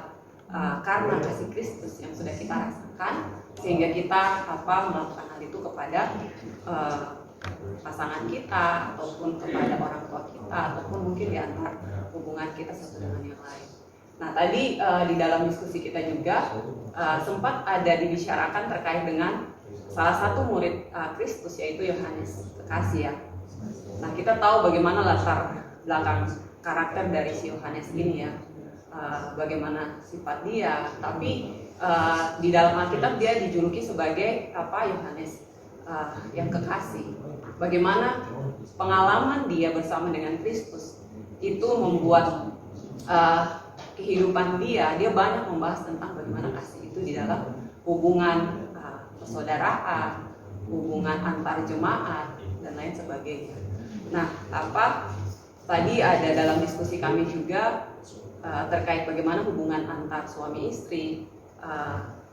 karena kasih Kristus yang sudah kita rasakan sehingga kita melakukan hal itu kepada pasangan kita ataupun kepada orang tua kita ataupun mungkin di antara hubungan kita satu dengan yang lain. Nah tadi di dalam diskusi kita juga sempat ada dibicarakan terkait dengan salah satu murid Kristus yaitu Yohanes Kekasih ya. Nah kita tahu bagaimana latar belakang karakter dari si Yohanes ini ya, bagaimana sifat dia. Tapi di dalam Alkitab dia dijuluki sebagai Yohanes yang kekasih. Bagaimana pengalaman dia bersama dengan Kristus itu membuat kehidupan dia banyak membahas tentang bagaimana kasih itu di dalam hubungan persaudaraan, hubungan antar jemaat dan lain sebagainya. Nah, tadi ada dalam diskusi kami juga terkait bagaimana hubungan antar suami istri.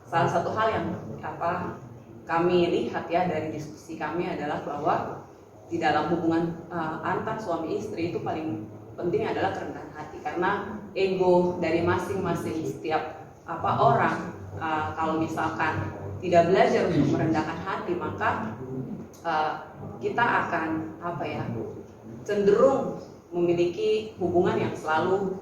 Salah satu hal yang kami lihat ya dari diskusi kami adalah bahwa di dalam hubungan antar suami istri itu paling penting adalah kerendahan hati, karena ego dari masing-masing setiap orang kalau misalkan tidak belajar untuk merendahkan hati, maka kita akan cenderung memiliki hubungan yang selalu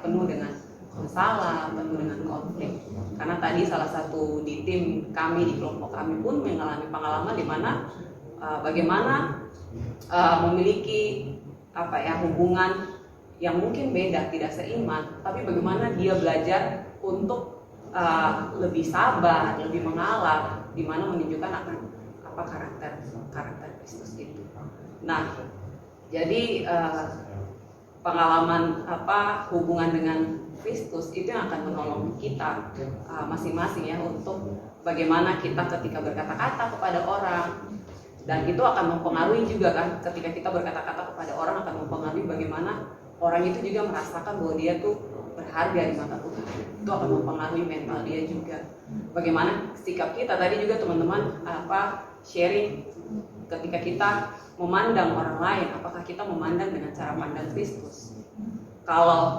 penuh dengan masalah, penuh dengan konflik. Karena tadi salah satu di tim kami, di kelompok kami pun mengalami pengalaman di mana bagaimana memiliki hubungan yang mungkin beda, tidak seiman, tapi bagaimana dia belajar untuk lebih sabar, lebih mengalah, di mana menunjukkan akan karakter Kristus itu. Nah, jadi pengalaman hubungan dengan Kristus itu yang akan menolong kita masing-masing ya untuk bagaimana kita ketika berkata-kata kepada orang, dan itu akan mempengaruhi juga kan ketika kita berkata-kata kepada orang akan mempengaruhi bagaimana orang itu juga merasakan bahwa dia tuh berharga di mata Tuhan. Itu akan mempengaruhi mental dia juga. Bagaimana sikap kita tadi juga teman-teman sharing ketika kita memandang orang lain, apakah kita memandang dengan cara pandang Kristus? Kalau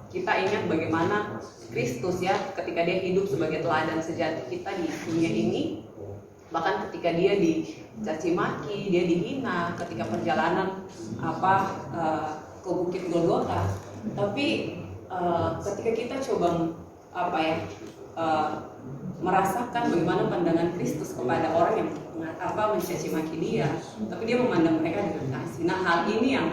kita ingat bagaimana Kristus ya ketika dia hidup sebagai teladan sejati kita di dunia ini, bahkan ketika dia dicaci maki, dia dihina ketika perjalanan ke Bukit Golgota. Tapi ketika kita coba merasakan bagaimana pandangan Kristus kepada orang yang mencaci maki dia, tapi dia memandang mereka dengan kasih. Nah, hal ini yang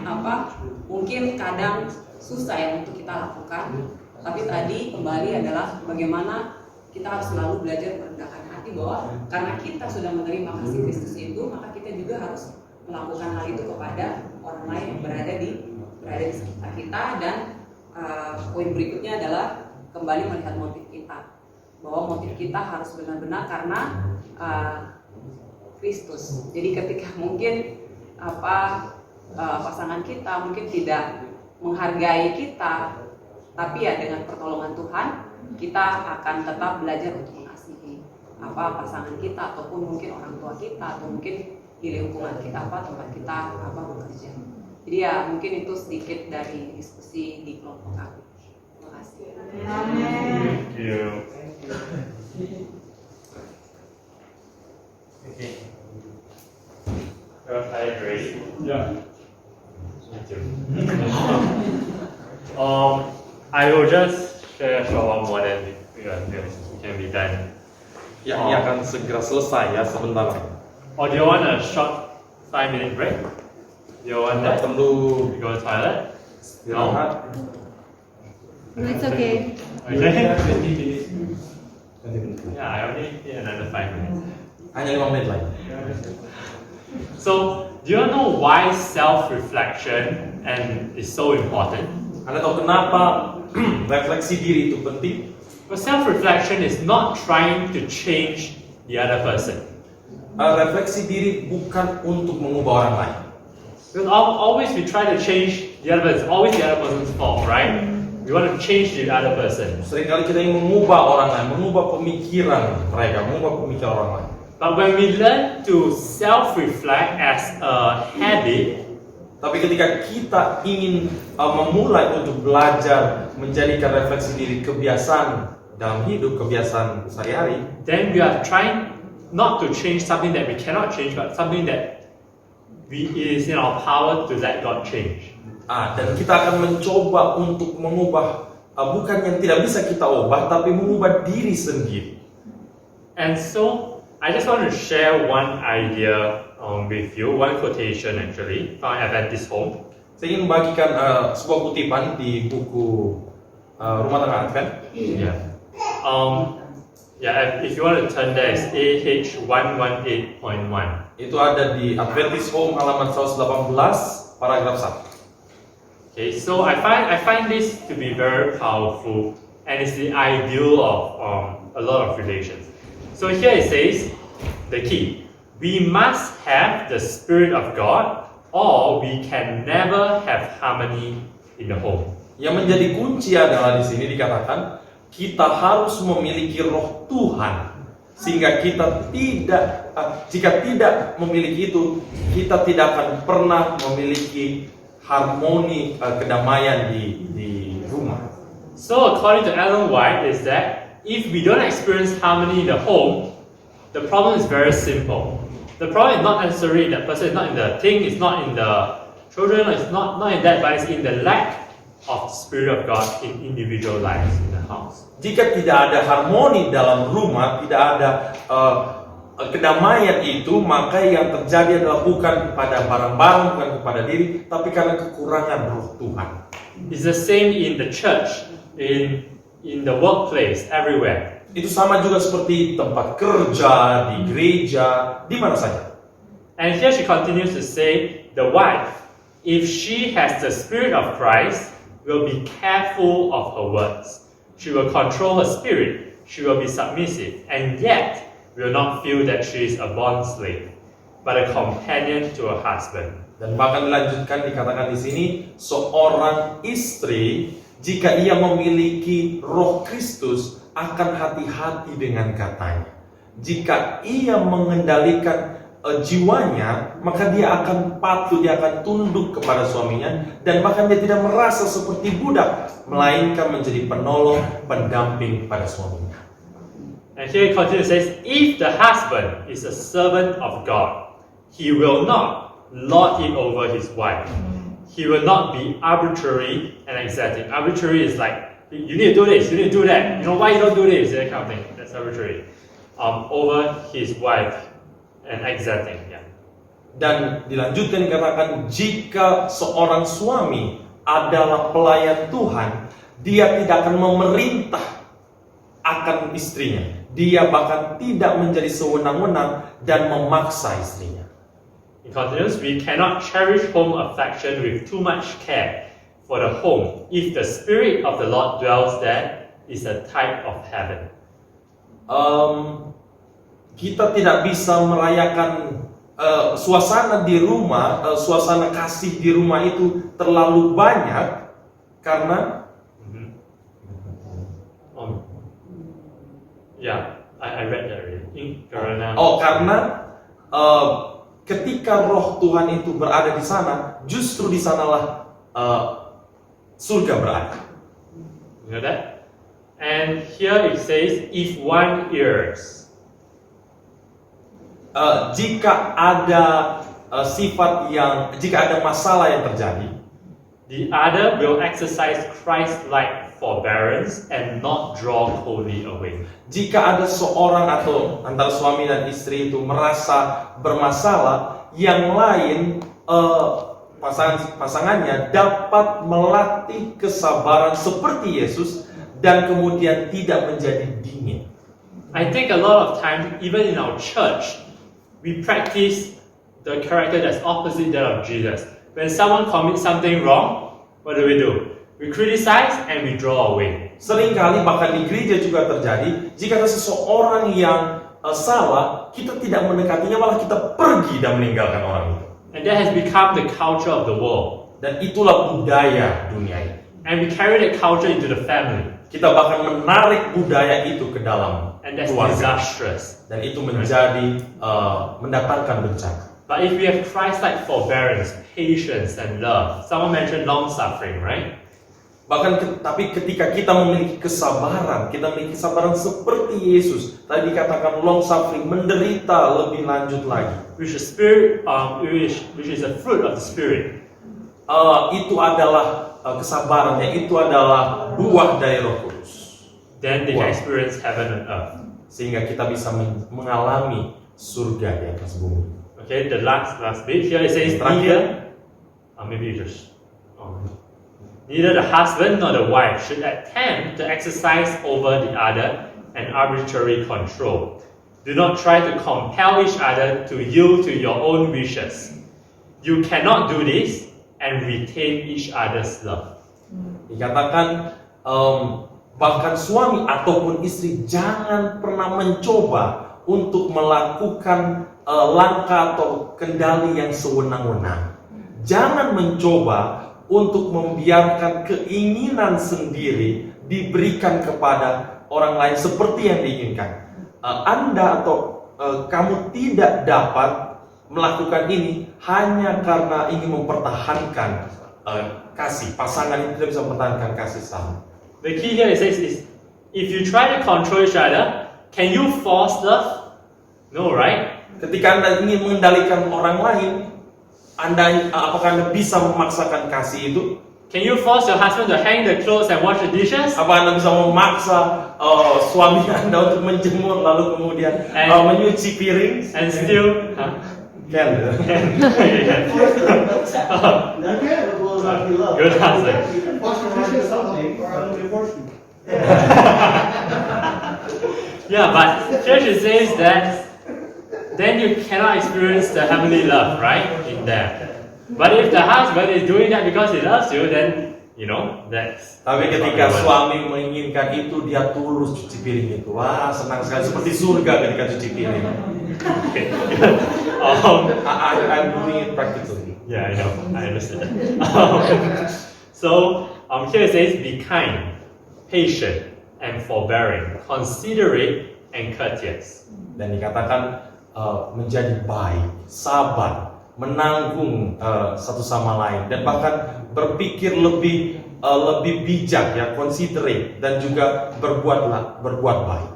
mungkin kadang susah ya untuk kita lakukan. Tapi tadi kembali adalah bagaimana kita harus selalu belajar merendahkan hati, bahwa karena kita sudah menerima kasih Kristus itu, maka kita juga harus melakukan hal itu kepada orang lain yang berada di sekitar kita. Dan poin berikutnya adalah kembali melihat motif kita, bahwa motif kita harus benar-benar karena Kristus. Jadi ketika mungkin pasangan kita mungkin tidak menghargai kita, tapi ya dengan pertolongan Tuhan kita akan tetap belajar untuk mengasihi pasangan kita ataupun mungkin orang tua kita atau mungkin di lingkungan kita tempat kita bekerja. Jadi ya mungkin itu sedikit dari diskusi di kelompok kami. Terima kasih. Thank you. Okay. I agree. Yeah. Me too. I will just share one more, then we can be done. Ya, ini akan segera selesai ya sebentar. Or do you want a short 5-minute break? Do you want that? Perlu You go to the toilet? istirahat. No, it's okay. Okay. Yeah, I only need another 5 minutes. Hanya 5 menit lagi. So, do you know why self-reflection is so important? Anda tahu kenapa refleksi diri itu penting? Well, self-reflection is not trying to change the other person. refleksi diri bukan untuk mengubah orang lain. Because always we try to change the other person. It's always the other person's fault, right? We want to change the other person. Seringkali kita ingin mengubah orang lain, mengubah pemikiran mereka, mengubah pemikiran orang lain. But when we learn to self-reflect as a habit, Tapi ketika kita ingin memulai untuk belajar menjadikan refleksi diri kebiasaan dalam hidup, kebiasaan sehari-hari, then we are trying not to change something that we cannot change, but something that is in our power to let God change. dan kita akan mencoba untuk mengubah bukan yang tidak bisa kita ubah, tapi mengubah diri sendiri. And so, I just want to share one idea with you, one quotation actually, from Adventist Home. Saya ingin membagikan sebuah kutipan di buku Rumah Tangga Advent. Yeah. If you want to turn there, it's AH 118.1. Itu ada di Adventist Home halaman 118 paragraf 1. Okay, so I find this to be very powerful, and it's the ideal of a lot of relations. So here it says, the key, we must have the Spirit of God, or we can never have harmony in the home. Yang menjadi kunci adalah di sini dikatakan kita harus memiliki Roh Tuhan, sehingga kita jika tidak memiliki itu, kita tidak akan pernah memiliki harmoni kedamaian di rumah. So according to Ellen White is that if we don't experience harmony in the home, the problem is very simple. The problem is not necessarily that person is not in the thing, it's not in the children, it's not in that, but it's in the lack of Spirit of God in individual lives in the house. Jika tidak ada harmoni dalam rumah, tidak ada kedamaian itu, maka yang terjadi adalah bukan pada barang-barang, bukan kepada diri, tapi karena kekurangan Roh Tuhan. It's the same in the church, in the workplace, everywhere. Itu sama juga seperti tempat kerja, di gereja, di mana saja. And here she continues to say, the wife, if she has the Spirit of Christ, will be careful of her words. She will control her spirit. She will be submissive, and yet will not feel that she is a bond slave, but a companion to her husband. Dan bahkan dilanjutkan dikatakan di sini, seorang istri jika ia memiliki Roh Kristus akan hati-hati dengan katanya. Jika ia mengendalikan jiwanya, maka dia akan patuh, dia akan tunduk kepada suaminya, dan bahkan dia tidak merasa seperti budak, melainkan menjadi penolong, pendamping pada suaminya. And here it continues, says, if the husband is a servant of God, he will not lord it over his wife. He will not be arbitrary and exacting. Arbitrary is like, you need to do this, you need to do that. You know, why you don't do this? That kind of thing. That's arbitrary. Over his wife and exacting. Yeah. Dan dilanjutkan dikatakan, jika seorang suami adalah pelayan Tuhan, dia tidak akan memerintah akan istrinya. Dia bahkan tidak menjadi sewenang-wenang dan memaksa istrinya. It continues, we cannot cherish home affection with too much care for the home if the Spirit of the Lord dwells there is a type of heaven. Kita tidak bisa merayakan suasana di rumah, suasana kasih di rumah itu terlalu banyak karena I read that already. Karena ketika Roh Tuhan itu berada di sana, justru di sanalah surga berada. You know that? And here it says, if one errs. Jika ada jika ada masalah yang terjadi, the other will exercise Christ-like forbearance and not draw coldly away. Jika ada seorang atau antara suami dan istri itu merasa bermasalah, yang lain pasangannya dapat melatih kesabaran seperti Yesus dan kemudian tidak menjadi dingin. I think a lot of times, even in our church, we practice the character that's opposite that of Jesus. When someone commits something wrong, what do? We criticize and we draw away. Seringkali bahkan di gereja juga terjadi, jika ada seseorang yang salah, kita tidak mendekatinya, malah kita pergi dan meninggalkan orang itu. And that has become the culture of the world. Dan itulah budaya dunia ini. And we carry that culture into the family. Kita bahkan menarik budaya itu ke dalam And that's keluarga. disastrous. Dan itu menjadi mendatangkan bencana. But if we have Christ-like forbearance, patience, and love, someone mentioned long-suffering, right? Bahkan tapi ketika kita memiliki kesabaran seperti Yesus, tadi dikatakan long suffering, menderita lebih lanjut lagi. Which is spirit, which is a fruit of the spirit. Itu adalah kesabarannya, itu adalah buah dari Roh Kudus. Then they can experience heaven and earth. Sehingga kita bisa mengalami surga di atas bumi. Okay, the last bit here it says neither. Maybe you just. Neither the husband nor the wife should attempt to exercise over the other an arbitrary control. Do not try to compel each other to yield to your own wishes. You cannot do this and retain each other's love. Dikatakan bahkan suami ataupun istri jangan pernah mencoba untuk melakukan langkah atau kendali yang sewenang-wenang. Jangan mencoba untuk membiarkan keinginan sendiri diberikan kepada orang lain seperti yang diinginkan. Anda atau kamu tidak dapat melakukan ini hanya karena ingin mempertahankan kasih. Pasangan itu tidak bisa mempertahankan kasih sama. The key here it says is, if you try to control each other, can you force love? No, right? Ketika Anda ingin mengendalikan orang lain, apakah Anda bisa memaksakan kasih itu? Can you force your husband to hang the clothes and wash the dishes? Apa Anda bisa memaksa suami Anda untuk menjemur lalu kemudian menyuci piring? And still, Can. Good answer. Yeah, but Church says that then you cannot experience the heavenly love, right? In there. But if the husband is doing that because he loves you, then that's. Tapi ketika suami menginginkan itu, dia tulus cuci piring itu. Wah, senang sekali, seperti surga ketika cuci piring. I'm doing it practically. Yeah, I know. I understand. So here it says, be kind, patient, and forbearing, considerate, and courteous. Dan dikatakan menjadi baik, sabar, menanggung satu sama lain, dan bahkan berpikir lebih bijak, ya, considerate, dan juga berbuat baik.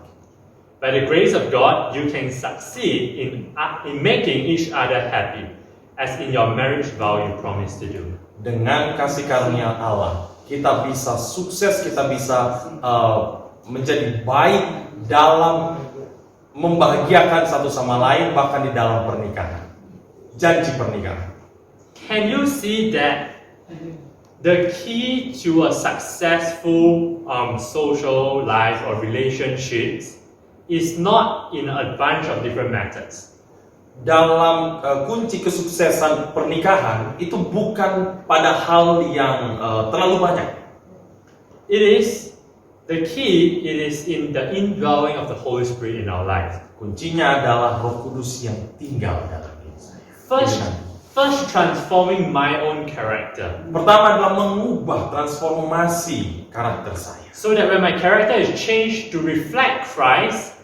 By the grace of God, you can succeed in making each other happy, as in your marriage vow you promised to do. Dengan kasih karunia Allah, kita bisa sukses, kita bisa menjadi baik dalam membahagiakan satu sama lain, bahkan di dalam pernikahan, janji pernikahan. Can you see that the key to a successful social life or relationships is not in a bunch of different methods. Dalam kunci kesuksesan pernikahan itu bukan pada hal yang terlalu banyak. It is in the indwelling of the Holy Spirit in our life. Kuncinya adalah Roh Kudus yang tinggal dalam diri saya. First transforming my own character. Pertama adalah mengubah transformasi karakter saya. So that when my character is changed to reflect Christ,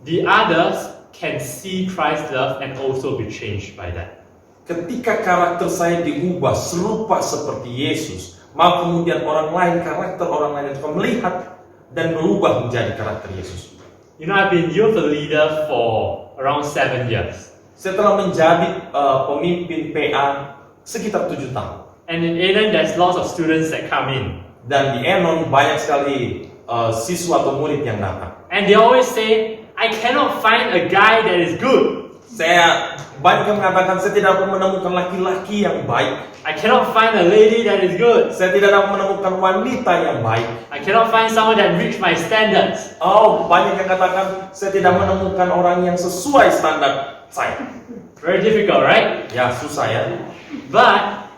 the others can see Christ's love and also be changed by that. Ketika karakter saya diubah serupa seperti Yesus, maka kemudian karakter orang lain akan melihat dan berubah menjadi karakter Yesus. I've been youth leader for around 7 years. Saya telah menjadi pemimpin PA sekitar 7 tahun. And in Eden, there's lots of students that come in. Dan di Enon banyak sekali siswa atau murid yang datang. And they always say, I cannot find a guy that is good. Banyak yang mengatakan saya tidak dapat menemukan laki-laki yang baik. I cannot find a lady that is good. Saya tidak dapat menemukan wanita yang baik. I cannot find someone that reach my standards. Banyak yang katakan saya tidak menemukan orang yang sesuai standar saya. Very difficult, right? Ya, susah ya. But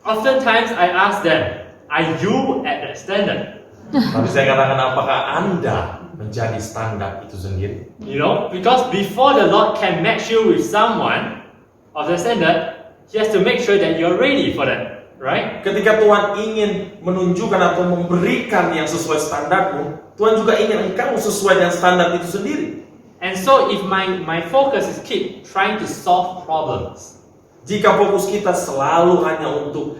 oftentimes I ask them, are you at that standard? Tapi saya katakan, apakah Anda menjadi standar itu sendiri. You know, because before the Lord can match you with someone of the standard, He has to make sure that you're ready for that, right? Ketika Tuhan ingin menunjukkan atau memberikan yang sesuai standarmu, Tuhan juga ingin engkau sesuai dengan standar itu sendiri. And so if my focus is keep trying to solve problems, Jika fokus kita selalu hanya untuk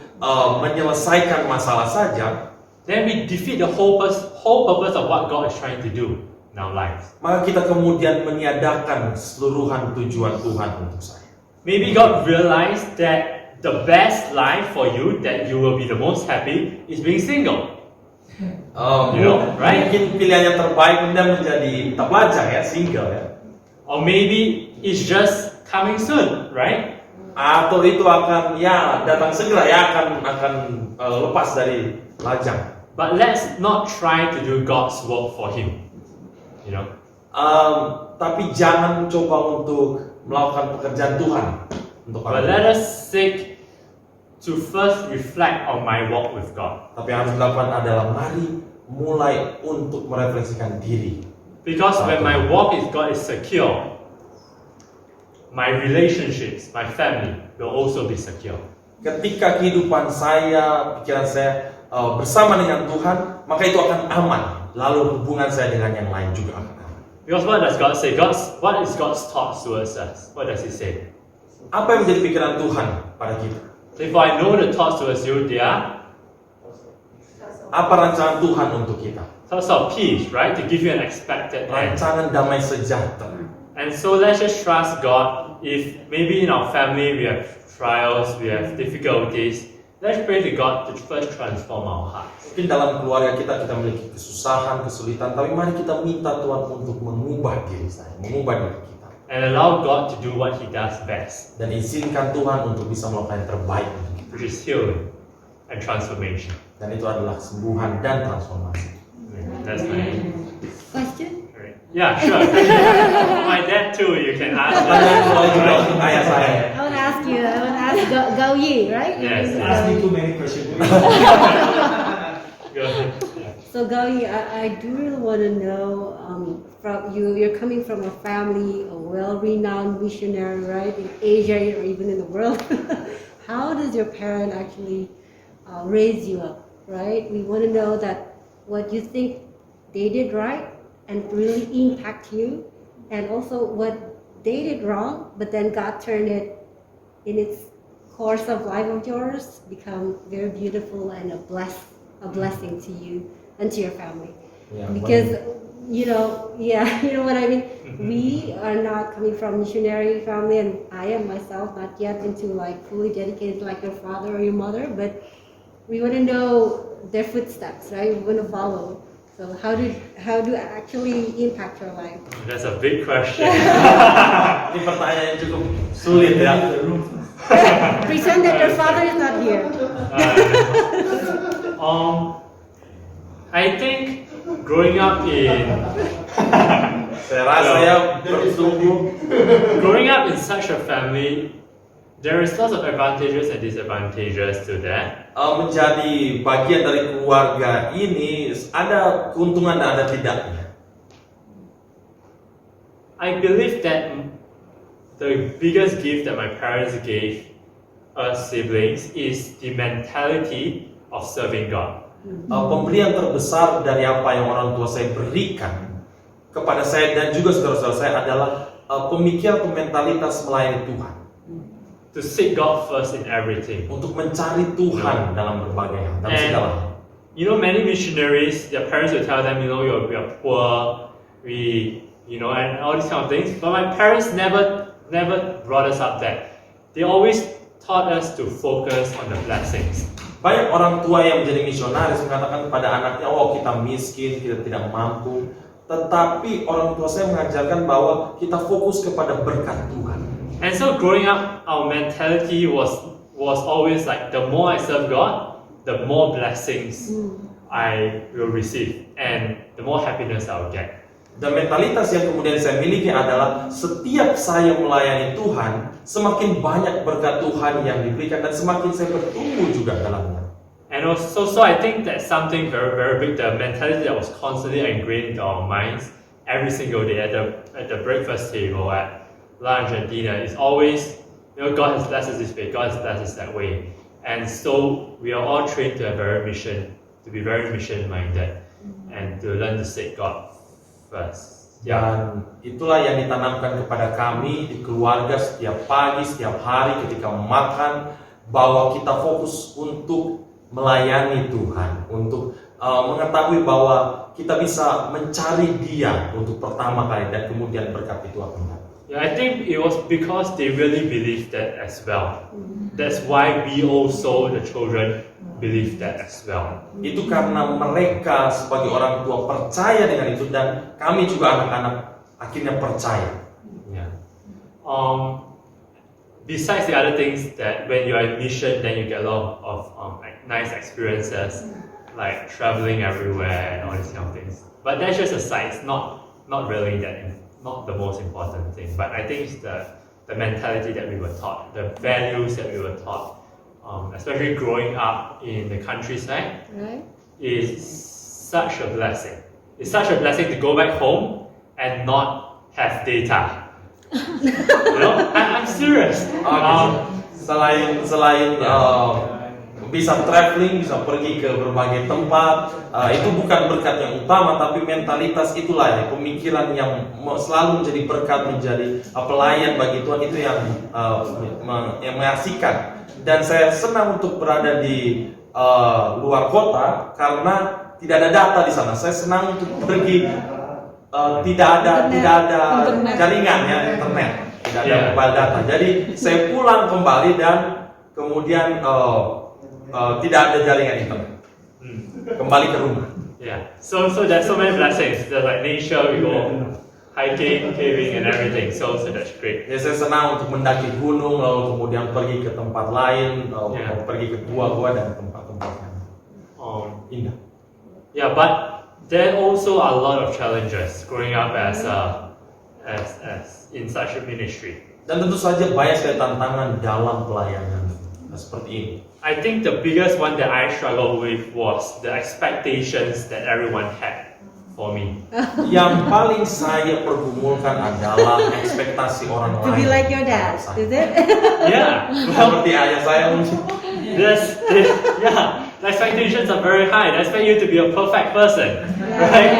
menyelesaikan masalah saja, then we defeat the whole purpose of what God is trying to do in our lives. maka kita kemudian meniadakan seluruhan tujuan Tuhan untuk saya. Maybe God realized that the best life for you, that you will be the most happy, is being single. You know, right? Mungkin pilihan yang terbaik kemudian menjadi terpelajar ya, single ya. Or maybe it's just coming soon, right? Atau itu akan ya datang segera ya, akan lepas dari lajang. But let's not try to do God's work for Him. You know, Tapi jangan coba untuk melakukan pekerjaan Tuhan untuk but orang let lain. us seek to first reflect on my walk with God. Tapi yang harus dilakukan adalah mari mulai untuk merefleksikan diri. Because when my walk with God is secure, my relationships, my family will also be secure. Ketika kehidupan saya, pikiran saya bersama dengan Tuhan, maka itu akan aman. Lalu hubungan saya dengan yang lain juga akan aman. Because what does God say? What is God's thoughts towards us? What does He say? Apa yang menjadi pikiran Tuhan pada kita? If I know the thoughts towards you, they are Apa rancangan Tuhan untuk kita? thoughts of peace, right? To give you an expected end. Rancangan damai sejahtera. And so let's just trust God. If maybe in our family we have trials, we have difficulties, let's pray to God to first transform our hearts. Mungkin dalam keluarga kita memiliki kesusahan, kesulitan, tapi mari kita minta Tuhan untuk mengubah diri saya, mengubah diri kita. And allow God to do what He does best, Dan izinkan Tuhan untuk bisa melakukan yang terbaik untuk kita. which is healing and transformation. Dan itu adalah kesembuhan dan transformasi. That's my Question? right. Yeah, sure. My dad too. You can ask. Pertanyaan mulai juga untuk ayah saya. I want to ask you, I want to ask Gao Yi, right? Yes. Ask me too many questions. Go ahead. Yeah. So Gao Yi, I do really want to know from you, you're coming from a family, a well-renowned missionary, right, in Asia or even in the world. How does your parent actually raise you up, right? We want to know that what you think they did right and really impact you, and also what they did wrong, but then God turned it in its course of life of yours, become very beautiful and a blessing to you and to your family. Ya, Because you know what I mean. We are not coming from missionary family, and I am myself not yet into like fully dedicated like your father or your mother, but we want to know their footsteps, right? We want to follow. So how do actually impact your life? That's a big question. Ini pertanyaan yang cukup sulit ya. Pretend that your father is not here. I think growing up in Saya rasa ya bertumbuh growing up in such a family, there is lots of advantages and disadvantages to that. Menjadi bagian dari keluarga ini ada keuntungan dan ada tidaknya. I believe that the biggest gift that my parents gave us siblings is the mentality of serving God. Pemberian terbesar dari apa yang orang tua saya berikan kepada saya dan juga saudara-saudara saya adalah pemikiran atau mentalitas melayani Tuhan. To seek God first in everything. Untuk mencari Tuhan dalam berbagai hal, dalam segala hal. You know, many missionaries, their parents will tell them, we are poor, and all these kind of things. But my parents never brought us up that. They always taught us to focus on the blessings. Banyak orang tua yang menjadi misionaris mengatakan kepada anaknya, oh kita miskin, kita tidak mampu. Tetapi orang tua saya mengajarkan bahwa kita fokus kepada berkat Tuhan. And so growing up, our mentality was always like, the more I serve God, the more blessings I will receive, and the more happiness I will get. Dan mentalitas yang kemudian saya miliki adalah setiap saya melayani Tuhan, semakin banyak berkat Tuhan yang diberikan dan semakin saya bertumbuh juga dalamnya. And also, so I think that's something very, very big. The mentality that was constantly ingrained into our minds every single day at the breakfast table, at lunch and dinner is always, God has blessed us this way, God has blessed us that way. And so we are all trained to be very mission minded and to learn to seek God first. Dan itulah yang ditanamkan kepada kami di keluarga setiap pagi, setiap hari ketika makan, bahwa kita fokus untuk melayani Tuhan, untuk mengetahui bahwa kita bisa mencari Dia untuk pertama kali dan kemudian berkat itu akan datang. Yeah, I think it was because they really believed that as well. That's why we also, the children, believe that as well. Itu karena mereka sebagai orang tua percaya dengan itu dan kami juga anak-anak akhirnya percaya. Yeah. Besides the other things that when you are in mission, then you get a lot of like nice experiences, like traveling everywhere and all these kind of things. But that's just a side. It's not really not the most important thing. But I think it's the mentality that we were taught, the values that we were taught, especially growing up in the countryside, Right? is such a blessing. It's such a blessing to go back home and not have data. I'm serious. Selain bisa traveling, bisa pergi ke berbagai tempat, itu bukan berkat yang utama, tapi mentalitas itulah ya, pemikiran yang selalu menjadi berkat, menjadi pelayan bagi Tuhan, itu yang mengasihkan. Dan saya senang untuk berada di luar kota karena tidak ada data di sana. Saya senang untuk pergi, tidak ada jaringan ya, internet, tidak ada mobile data. Jadi saya pulang kembali dan kemudian tidak ada jaringan internet. Kembali ke rumah. Yeah. So there's so many blessings. There's like nature, we go hiking, caving, and everything. So that's great. Ya, saya senang untuk mendaki gunung, lalu kemudian pergi ke tempat lain, pergi ke gua-gua dan tempat-tempat yang indah. Yeah, but there also are a lot of challenges growing up as in such a ministry. Dan tentu saja banyak sekali tantangan dalam pelayanan seperti ini. I think the biggest one that I struggled with was the expectations that everyone had for me. Yang paling saya pergumulkan adalah ekspektasi orang To lain. be like your dad, is it? Yeah, Seperti ayah saya mungkin. the expectations are very high. They expect you to be a perfect person, right?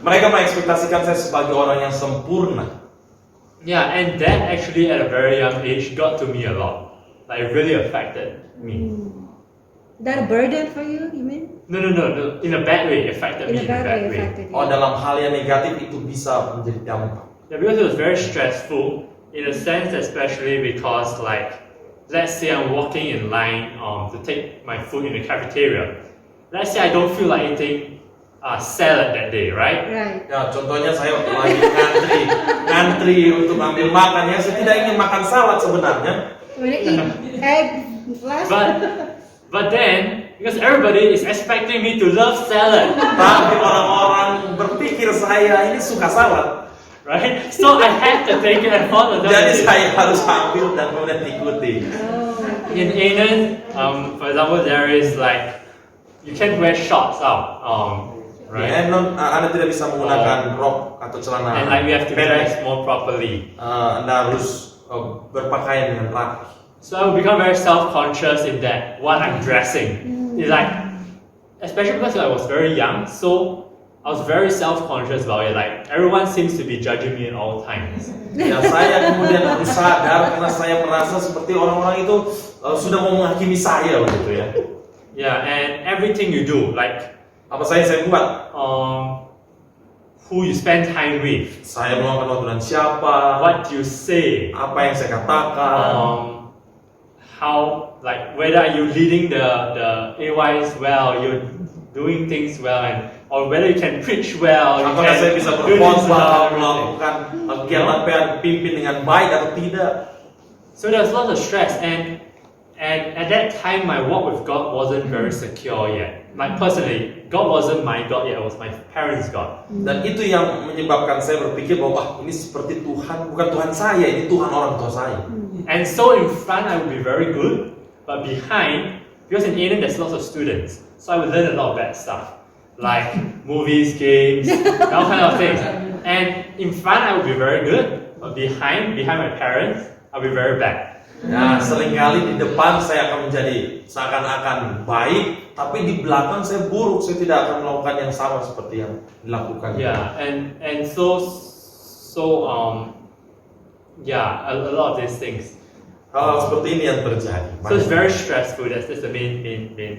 Mereka mengekspektasikan saya sebagai orang yang sempurna. Yeah, and that actually at a very young age got to me a lot. Like it really affected me. That a burden for you, you mean? No. In a bad way, it affected me in a bad way. affected you. Oh, dalam hal yang negatif itu bisa menjadi dampak. Yeah, because it was very stressful in a sense, especially because like, let's say I'm walking in line to take my food in the cafeteria. Let's say I don't feel like eating salad that day, right? Right. Ya, contohnya saya lagi ngantri untuk ambil makan ya. Saya tidak ingin makan salad sebenarnya. When you eat egg, flash. But then, because everybody is expecting me to love salad, Tapi orang-orang berpikir saya ini suka salad. right? So I had to take it and follow them. Jadi saya harus ambil dan kemudian ikuti. In Anan, for example, there is like, you can't wear shorts out, right? Anda tidak bisa menggunakan rok atau celana And like we have to pendek. dress more properly. Anda harus berpakaian dengan rapi. So I would become very self-conscious in that what I'm dressing. It's like, especially because I was very young, so I was very self-conscious about it. Like everyone seems to be judging me at all times. Ya, saya kemudian harus sadar karena saya merasa seperti orang-orang itu sudah mau menghakimi saya begitu ya. Yeah, and everything you do, like Apa saya buat? who you spend time with, Saya meluangkan waktu dengan siapa? what you say, Apa yang saya katakan? how, like whether you leading the AYs well, you're doing things well, and or whether you can preach well, you Apakah saya bisa can do this berkhotbah, well, melakukan kegiatan pimpin dengan baik atau tidak? So there's lots of stress, and at that time my walk with God wasn't very secure yet. Like personally, God wasn't my God yet; it was my parents' God. Dan itu yang menyebabkan saya berpikir bahwa ini seperti Tuhan, bukan Tuhan saya, ini Tuhan orang tua saya. And so in front I would be very good, but behind because in Aiden there's lots of students, so I would learn a lot of bad stuff, like movies, games, all kind of things. And in front I would be very good, but behind my parents, I'll be very bad. Nah, seringkali di depan saya akan menjadi seakan-akan baik, tapi di belakang saya buruk. Saya tidak akan melakukan yang sama seperti yang dilakukan. Yeah, and so yeah, a lot of these things. Hal seperti ini yang terjadi. So it's very stressful. That's the main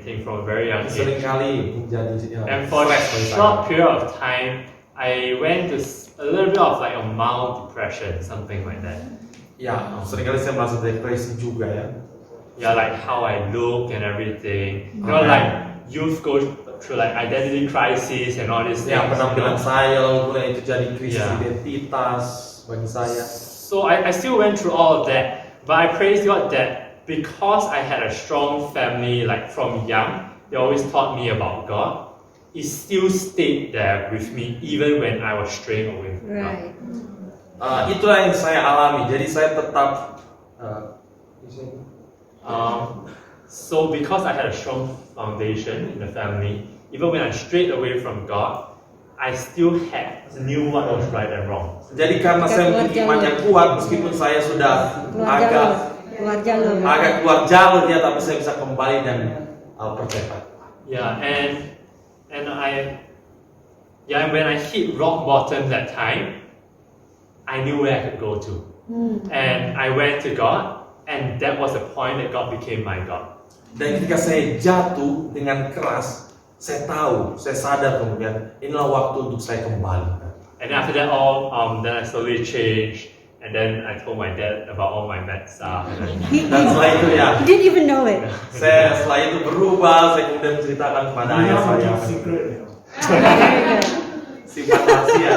thing from a very young age. Seringkali menjadi And for a stres bagi saya. short period of time, I went to a little bit of like a mild depression, something like that. Ya, seringkali saya merasa depresi juga ya. Yeah, like how I look and everything. You know, like youth go through like identity crisis and all these things. Ya, penampilan saya lalu kemudian itu jadi krisis Yeah. identitas bagi saya. So I still went through all of that, but I praise God that because I had a strong family, like from young, they always taught me about God. It still stayed there with me even when I was straying away from God. Right. Itulah yang saya alami. Jadi saya tetap So because I had a strong foundation in the family, even when I strayed away from God, I still knew what was right and wrong. jadi karena saya memiliki iman yang kuat, meskipun saya sudah Keluar jalur. agak keluar jalur ya, tapi saya bisa kembali dan percaya. Yeah, and when I hit rock bottom that time, I knew where I could go to. And I went to God, and that was the point that God became my God. Dan ketika saya jatuh dengan keras, saya tahu, saya sadar kemudian inilah waktu untuk saya kembali. And after that then I slowly changed, and then I told my dad about all my bad stuff. Dan setelah itu ya, You didn't even know it. saya setelah itu berubah, saya kemudian menceritakan kepada ayah saya. Simpan rahasia.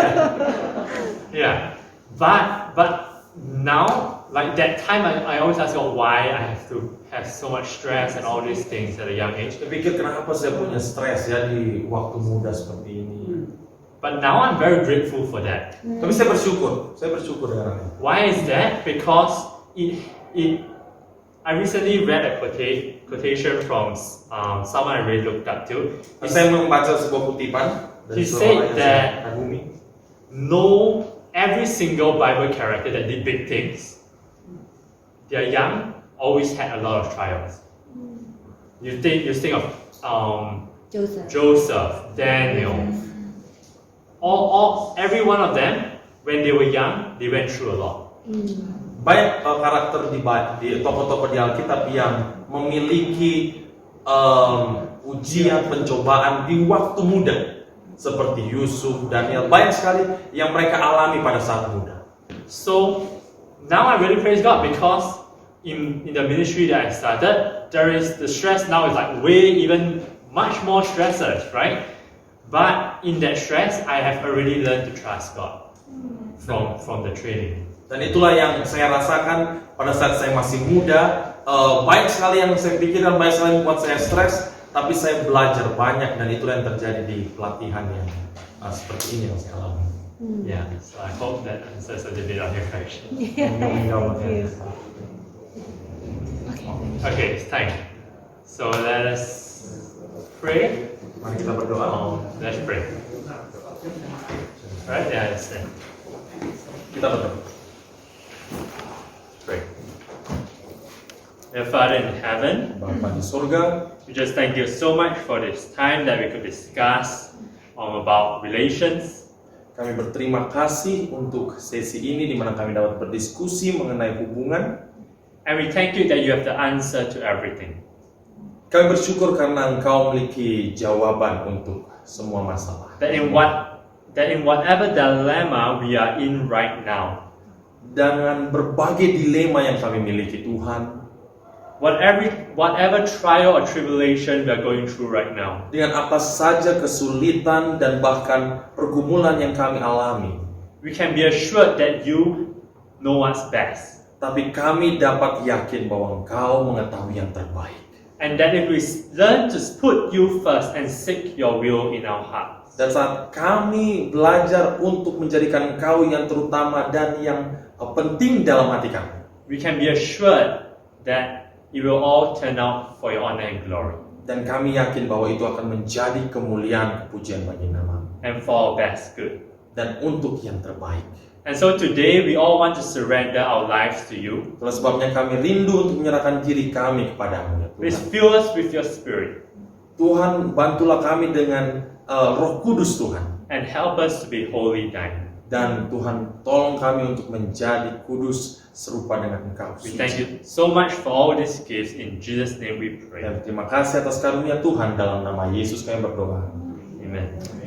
Yeah, but now, like that time, I always ask God why I have to have so much stress and all these things at a young age. Saya pikir kenapa saya punya stres ya di waktu muda seperti ini. But now I'm very grateful for that. Tapi saya bersyukur dengan itu. Why is that? Because I recently read a quotation from someone I really looked up to. Saya membaca sebuah kutipan He dari said seorang yang that- saya kagumi. Every single Bible character that did big things, they're young, always had a lot of trials. You think of Joseph, Daniel, every one of them, when they were young, they went through a lot. Banyak karakter di tokoh-tokoh di Alkitab yang memiliki ujian, pencobaan di waktu muda. Seperti Yusuf, Daniel, banyak sekali yang mereka alami pada saat muda. So now I really praise God because in the ministry that I started, there is the stress now is like way even much more stressors, right? But in that stress, I have already learned to trust God from the training. Dan itulah yang saya rasakan pada saat saya masih muda. Banyak sekali yang saya pikirkan, banyak sekali yang membuat saya stres, tapi saya belajar banyak dan itulah yang terjadi di pelatihan yang seperti ini yang saya alami. Yeah, so I hope that answers a little bit of your question. Okay, it's time. So let us pray. Mari kita berdoa. Let's pray. Alright, yeah, it's there. Kita berdoa. Pray. Dear Father in heaven, Bapa di surga, we just thank you so much for this time that we could discuss about relations. kami berterima kasih untuk sesi ini di mana kami dapat berdiskusi mengenai hubungan. And we thank you that you have the answer to everything. Kami bersyukur karena Engkau memiliki jawaban untuk semua masalah. That in whatever dilemma we are in right now, Dengan berbagai dilema yang kami miliki Tuhan, whatever trial or tribulation we are going through right now, dengan apa saja kesulitan dan bahkan pergumulan yang kami alami, we can be assured that you know what's best. tapi kami dapat yakin bahwa Engkau mengetahui yang terbaik. And that if we learn to put you first and seek your will in our hearts, Dan saat kami belajar untuk menjadikan Engkau yang terutama dan yang penting dalam hati kami, we can be assured that it will all turn out for your honor and glory Dan kami yakin bahwa itu akan menjadi kemuliaan kepujian bagi nama and for our best good. dan untuk yang terbaik. And so today we all want to surrender our lives to you. Itulah sebabnya kami rindu untuk menyerahkan diri kami kepadamu ya Please Tuhan. fill us with your spirit Tuhan, bantulah kami dengan Roh Kudus Tuhan. and help us to be holy thine. Dan Tuhan, tolong kami untuk menjadi kudus serupa dengan Engkau. We thank you so much for all these gifts. In Jesus' name we pray. Dan terima kasih atas karunia Tuhan, dalam nama Yesus kami berdoa. Amen.